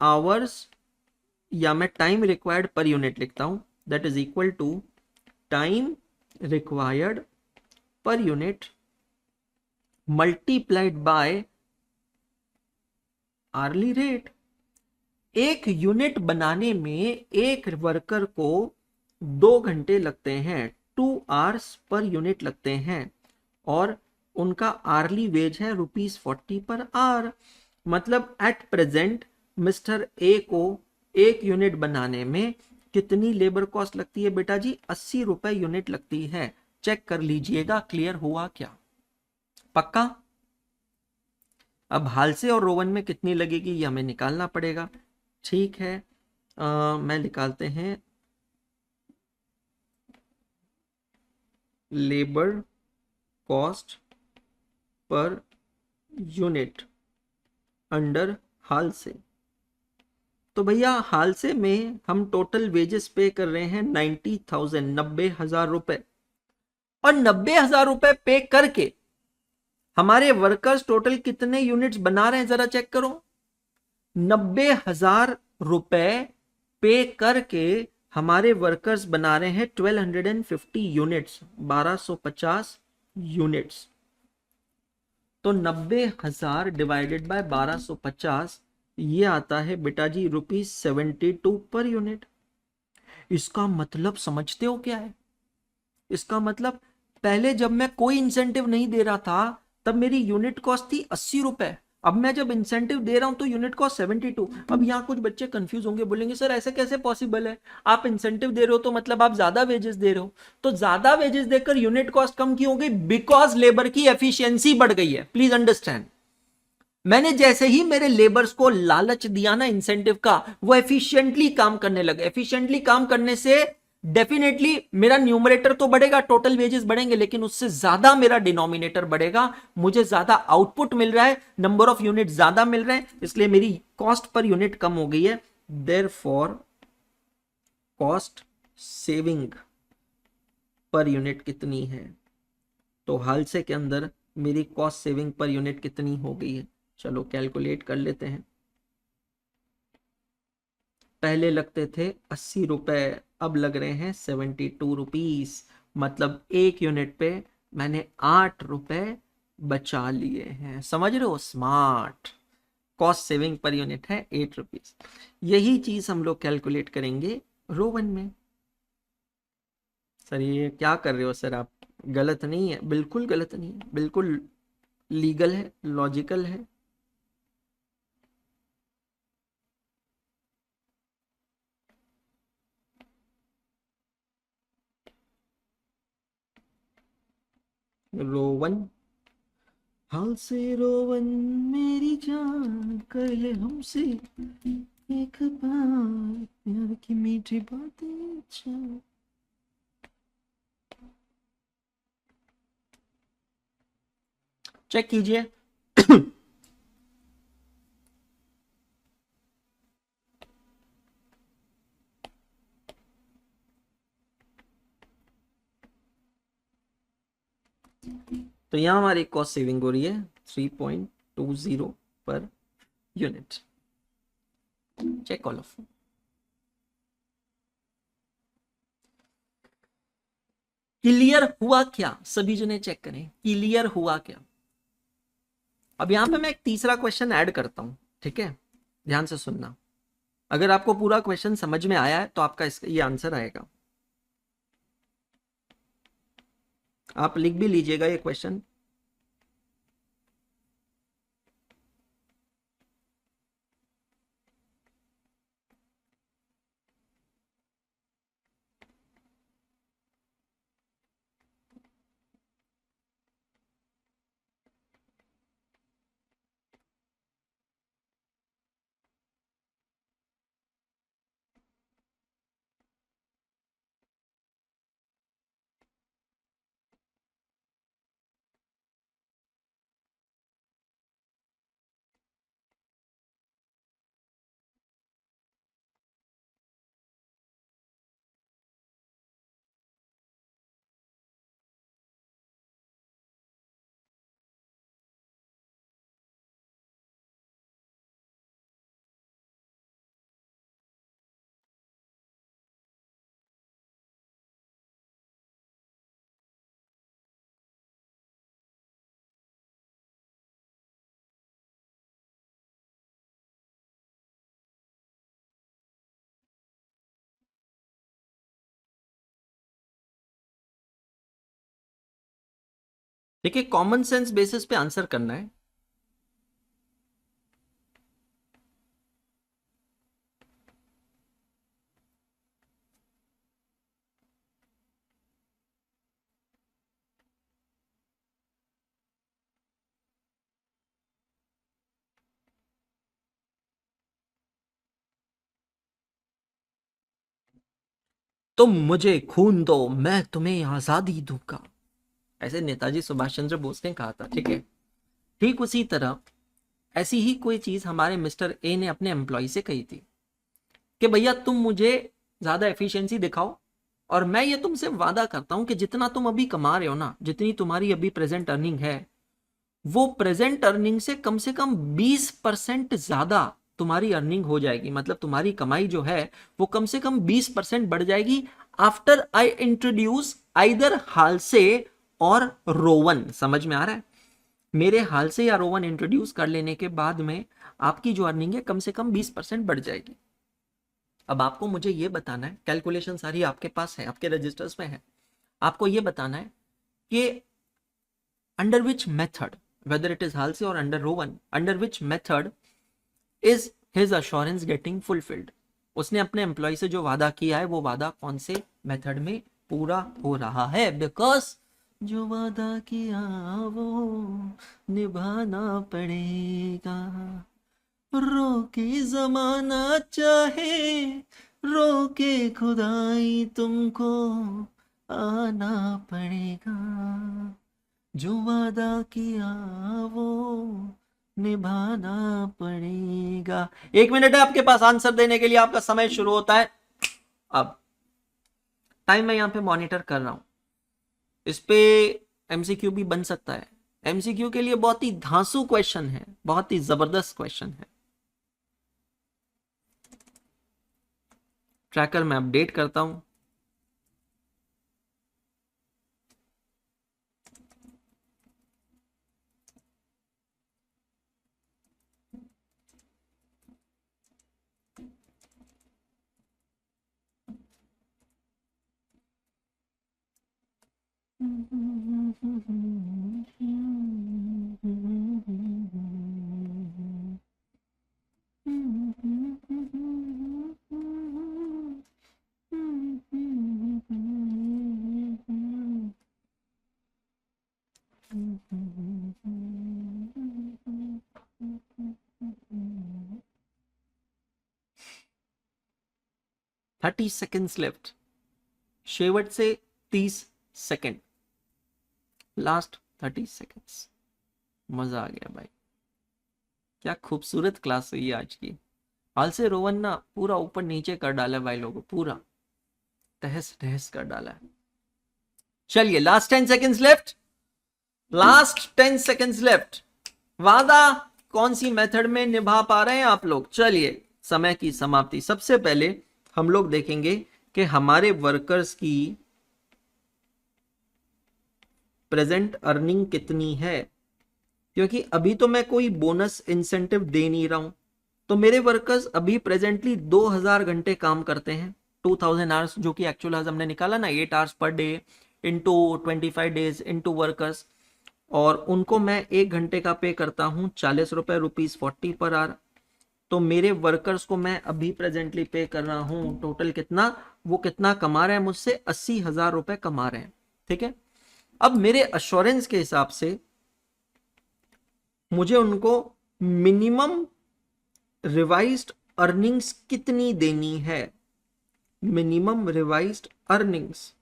hours, या मैं टाइम रिक्वायर्ड पर यूनिट लिखता हूं, that is equal to time required per unit multiplied by hourly rate. एक यूनिट बनाने में एक वर्कर को 2 घंटे लगते हैं, 2 आवर्स पर यूनिट लगते हैं, और उनका आर्ली वेज है ₹40 पर आवर। मतलब एट प्रेजेंट मिस्टर ए को एक यूनिट बनाने में कितनी लेबर कॉस्ट लगती है बेटा जी, 80 रुपए यूनिट लगती है। चेक कर लीजिएगा क्लियर हुआ क्या, पक्का। अब हालसे और रोवन में कितनी लगेगी ये हमें निकालना पड़ेगा। ठीक है, मैं निकालते हैं labour cost per unit under Halsey. तो भैया हालसे में हम टोटल वेजेस पे कर रहे हैं 90,000, 90,000 रुपए, और 90,000 रुपए पे करके हमारे वर्कर्स टोटल कितने यूनिट्स बना रहे हैं जरा चेक करो। 90,000 रुपए पे करके हमारे वर्कर्स बना रहे हैं 1250 यूनिट्स, 1250 यूनिट्स। तो 90,000 डिवाइडेड बाय 1250, ये आता है बेटा जी ₹72 पर यूनिट। इसका मतलब समझते हो क्या है, इसका मतलब पहले जब मैं कोई इंसेंटिव नहीं दे रहा था तब मेरी यूनिट कॉस्ट थी 80 रुपए, अब मैं जब इंसेंटिव दे रहा हूं तो यूनिट कॉस्ट 72। अब यहां कुछ बच्चे कंफ्यूज होंगे, बोलेंगे सर ऐसे कैसे पॉसिबल है, आप इंसेंटिव दे रहे हो तो मतलब आप ज्यादा वेजेस दे रहे हो। तो ज्यादा वेजेस देकर यूनिट कॉस्ट कम क्यों हो गई, बिकॉज लेबर की एफिशिएंसी बढ़ गई है। प्लीज अंडरस्टैंड, मैंने जैसे ही मेरे लेबर्स को लालच दिया ना इंसेंटिव का, वो एफिशिएंटली काम करने लगे। एफिशिएंटली काम करने से डेफिनेटली मेरा न्यूमरेटर तो बढ़ेगा, टोटल वेजेस बढ़ेंगे, लेकिन उससे ज्यादा मेरा डिनोमिनेटर बढ़ेगा। मुझे ज्यादा आउटपुट मिल रहा है, नंबर ऑफ यूनिट ज्यादा मिल रहे हैं, इसलिए मेरी कॉस्ट पर यूनिट कम हो गई है। Therefore cost saving per unit कितनी है, तो हालसे के अंदर मेरी कॉस्ट सेविंग पर यूनिट कितनी हो गई है, चलो कैलकुलेट कर लेते हैं। पहले लगते थे 80 रुपए, अब लग रहे हैं 72 रुपीस। मतलब एक यूनिट पे मैंने 8 रुपए बचा लिए हैं, समझ रहे हो, smart. Cost saving per unit है 8 रुपीस। यही चीज हम लोग कैलकुलेट करेंगे रोवन में। सर ये क्या कर रहे हो सर आप, गलत नहीं है, बिल्कुल गलत नहीं है, बिल्कुल लीगल है, लॉजिकल है। रोवन, हाल से रोवन मेरी जान, कर ले हमसे एक बार प्यार की मीठी बातें जान। चेक कीजिए। तो यहां हमारी कॉस्ट सेविंग हो रही है 3. 20 per unit. Check all of you. Clear हुआ क्या? सभी जने चेक करें, क्लियर हुआ क्या? अब यहां पे मैं एक तीसरा क्वेश्चन ऐड करता हूं, ठीक है? ध्यान से सुनना। अगर आपको पूरा क्वेश्चन समझ में आया है तो आपका इसका ये आंसर आएगा। आप लिख भी लीजिएगा ये क्वेश्चन। देखिए, कॉमन सेंस बेसिस पे आंसर करना है। तुम मुझे खून दो, मैं तुम्हें आजादी दूंगा, ऐसे नेताजी सुभाष चंद्र बोस ने कहा था, ठीक है? ठीक उसी तरह ऐसी ही कोई चीज हमारे मिस्टर ए ने अपने एम्प्लॉय से कही थी कि भैया तुम मुझे ज्यादा एफिशिएंसी दिखाओ और मैं ये तुमसे वादा करता हूं कि जितना तुम अभी कमा रहे हो ना, जितनी तुम्हारी अभी प्रेजेंट अर्निंग है, वो प्रेजेंट अर्निंग से कम 20% ज्यादा तुम्हारी अर्निंग हो जाएगी। मतलब तुम्हारी कमाई जो है वो कम से कम 20% बढ़ जाएगी आफ्टर आई इंट्रोड्यूस आइदर हाल से और रोवन। समझ में आ रहा है? मेरे हाल से या रोवन इंट्रोड्यूस कर लेने के बाद में आपकी जो अर्निंग है कम से कम 20% बढ़ जाएगी। अब आपको मुझे ये बताना है, कैलकुलेशन सारी आपके पास है, आपके रजिस्टर्स में है। आपको ये बताना है कि under which method, whether it is Halsey or under Rowan, under which method is his assurance getting fulfilled? उसने अपने एम्प्लॉय से जो वादा किया है वो वादा कौन से मेथड में पूरा हो रहा है? बिकॉज जो वादा किया वो निभाना पड़ेगा, रोके जमाना चाहे रोके खुदाई तुमको आना पड़ेगा, जो वादा किया वो निभाना पड़ेगा। 1 मिनट है आपके पास आंसर देने के लिए, आपका समय शुरू होता है अब। टाइम मैं यहां पे मॉनिटर कर रहा हूं, इस पे एमसीक्यू भी बन सकता है। एमसीक्यू के लिए बहुत ही धांसू क्वेश्चन है, बहुत ही जबरदस्त क्वेश्चन है। ट्रैकर मैं अपडेट करता हूं। थर्टी सेकेंड्स लेफ्ट, शेवट से 30 सेकेंड, लास्ट 30 सेकेंड्स। मजा आ गया भाई, क्या खूबसूरत क्लास हुई है आज की। हाल से रोवन ना पूरा ऊपर नीचे कर डाला भाई, लोगों पूरा तहस नहस कर डाला है। चलिए last 10 seconds left, last 10 seconds left. वादा कौन सी मेथड में निभा पा रहे हैं आप लोग? चलिए, समय की समाप्ति। सबसे पहले हम लोग देखेंगे कि हमारे वर्कर्स की प्रेजेंट अर्निंग कितनी है, क्योंकि अभी तो मैं कोई बोनस इंसेंटिव दे नहीं रहा हूं। तो मेरे वर्कर्स अभी प्रेजेंटली 2000 घंटे काम करते हैं, 2000 आवर्स, जो कि एक्चुअल आवर्स हमने निकाला ना, 8 hours per day into 25 days into workers, और उनको मैं 1 घंटे का पे करता हूं 40 रुपए, ₹40 पर आवर। तो मेरे वर्कर्स को मैं अभी प्रेजेंटली पे कर रहा हूं टोटल कितना, वो कितना कमा रहे हैं मुझसे, 80,000 रुपए कमा रहे हैं। ठीक है, अब मेरे अश्योरेंस के हिसाब से मुझे उनको मिनिमम रिवाइज्ड अर्निंग्स कितनी देनी है, minimum revised earnings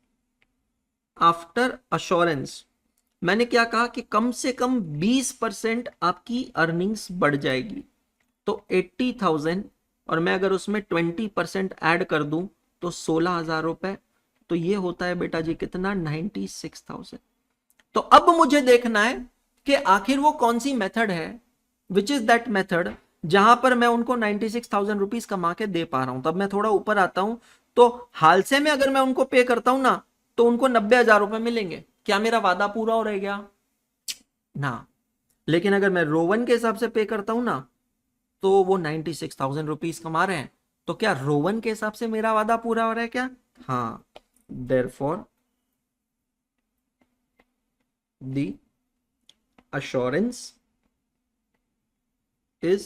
after assurance. मैंने क्या कहा कि कम से कम 20% आपकी अर्निंग्स बढ़ जाएगी। तो 80,000 और मैं अगर उसमें 20% ऐड कर दूं तो 16,000 रुपए। तो ये होता है बेटा जी कितना, 96,000। तो अब मुझे देखना है कि आखिर वो कौन सी मेथड है, विच इज दैट मेथड, जहां पर मैं उनको 96,000 रुपीज कमा के दे पा रहा हूं। तब मैं थोड़ा ऊपर आता हूं, तो हाल से में अगर मैं उनको पे करता हूं ना, तो उनको 90,000 रुपए मिलेंगे। क्या मेरा वादा पूरा हो रह गया ना? लेकिन अगर मैं रोवन के हिसाब से पे करता हूं ना, तो वो 96,000 रुपीज कमा रहे हैं। तो क्या रोवन के हिसाब से मेरा वादा पूरा हो रहा है क्या? हाँ, therefore the assurance is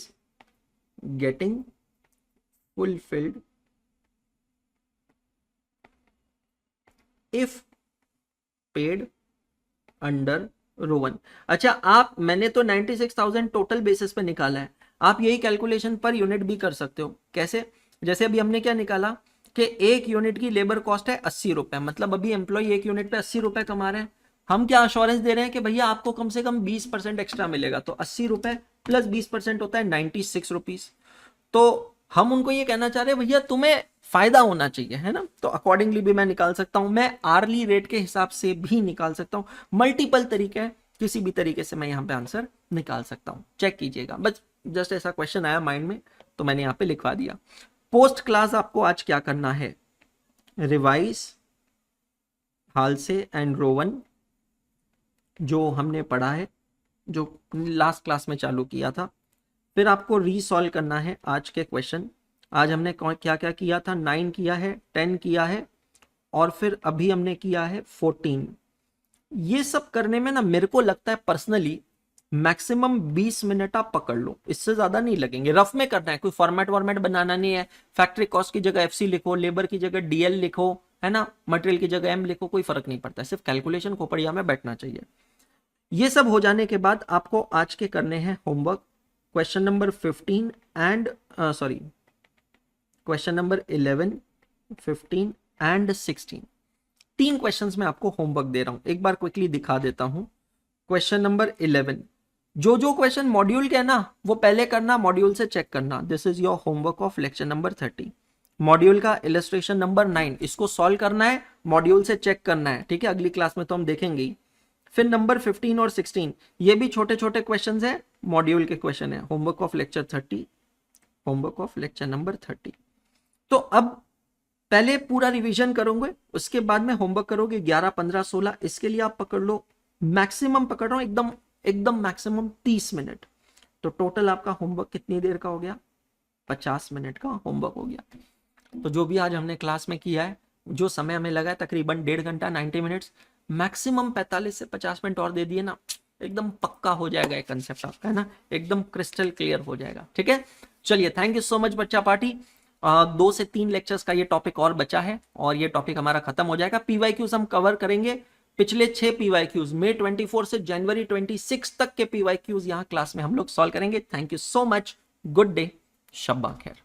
getting fulfilled if paid under Rowan. अच्छा, आप, मैंने तो 96,000 टोटल बेसिस पे निकाला है, आप यही कैलकुलेशन पर यूनिट भी कर सकते हो। कैसे? जैसे अभी हमने क्या निकाला कि 1 यूनिट की लेबर कॉस्ट है 80 रुपए, मतलब अभी एम्प्लॉय 1 यूनिट पे 80 रुपए कमा रहे हैं। हम क्या अश्योरेंस दे रहे हैं कि भैया आपको कम से कम 20% एक्स्ट्रा मिलेगा। तो 80 रुपए प्लस 20% होता है 96 रुपीज। तो हम उनको ये कहना चाह रहे हैं भैया तुम्हें फायदा होना चाहिए, है ना? तो अकॉर्डिंगली भी मैं निकाल सकता हूं, मैं आर्ली रेट के हिसाब से भी निकाल सकता हूं। मल्टीपल तरीके हैं, किसी भी तरीके से मैं यहां पे आंसर निकाल सकता हूं। चेक कीजिएगा, बस जस्ट ऐसा क्वेश्चन आया माइंड में तो मैंने यहां पे लिखवा दिया। पोस्ट क्लास आपको आज क्या करना है, रिवाइज हाल से एंड रोवन जो हमने पढ़ा है, जो लास्ट क्लास में चालू किया था। फिर आपको रीसॉल्व करना है आज के क्वेश्चन। आज हमने क्या क्या किया था, 9 किया है, 10 किया है, और फिर अभी हमने किया है 14। ये सब करने में ना मेरे को लगता है पर्सनली मैक्सिमम 20 मिनट आप पकड़ लो, इससे ज्यादा नहीं लगेंगे। रफ में करना है, कोई फॉर्मेट वॉर्मेट बनाना नहीं है। फैक्ट्री कॉस्ट की जगह एफसी लिखो, लेबर की जगह डीएल लिखो, है ना, मटेरियल की जगह एम लिखो, कोई फर्क नहीं पड़ता है, सिर्फ कैलकुलेशन खोपड़िया में बैठना चाहिए। ये सब हो जाने के बाद आपको आज के करने हैं homework, question number 15 and question number 11, 15 and 16। 3 questions में आपको होमवर्क दे रहा हूं, एक बार क्विकली दिखा देता हूं। क्वेश्चन नंबर 11, जो क्वेश्चन मॉड्यूल के है ना वो पहले करना, मॉड्यूल से चेक करना। This is your homework of lecture number 30। Module का इलस्ट्रेशन नंबर 9, इसको सॉल्व करना है, मॉड्यूल से चेक करना है, ठीक है? अगली क्लास में तो हम देखेंगे। फिर नंबर 15 और 16 ये भी छोटे छोटे क्वेश्चंस हैं, मॉड्यूल के क्वेश्चन है। Homework of lecture 30, homework of lecture number 30। तो अब पहले पूरा रिवीजन करोगे, उसके बाद में होमवर्क करोगे 11, 15, 16। इसके लिए आप पकड़ लो, मैक्सिमम पकड़ रहा हूं, एकदम एकदम मैक्सिमम 30 मिनट। तो टोटल आपका होमवर्क कितनी देर का हो गया, 50 मिनट का होमवर्क हो गया। तो जो भी आज हमने क्लास में किया है, जो समय हमें लगा है तकरीबन 1.5 घंटा, 90 मिनट्स, मैक्सिमम 45 से 50 मिनट और दे दिए ना, एकदम पक्का हो जाएगा ये कंसेप्ट आपका, है ना, एकदम क्रिस्टल क्लियर हो जाएगा। ठीक है, चलिए, थैंक यू सो मच बच्चा पार्टी। 2 से 3 लेक्चर्स का ये टॉपिक और बचा है और ये टॉपिक हमारा खत्म हो जाएगा। पीवाईक्यूज हम कवर करेंगे, पिछले 6 पीवाईक्यूज, मई 24 से जनवरी 26 तक के पीवाईक्यूज यहाँ क्लास में हम लोग सॉल्व करेंगे। Thank you so much, good day, शब्बा खैर।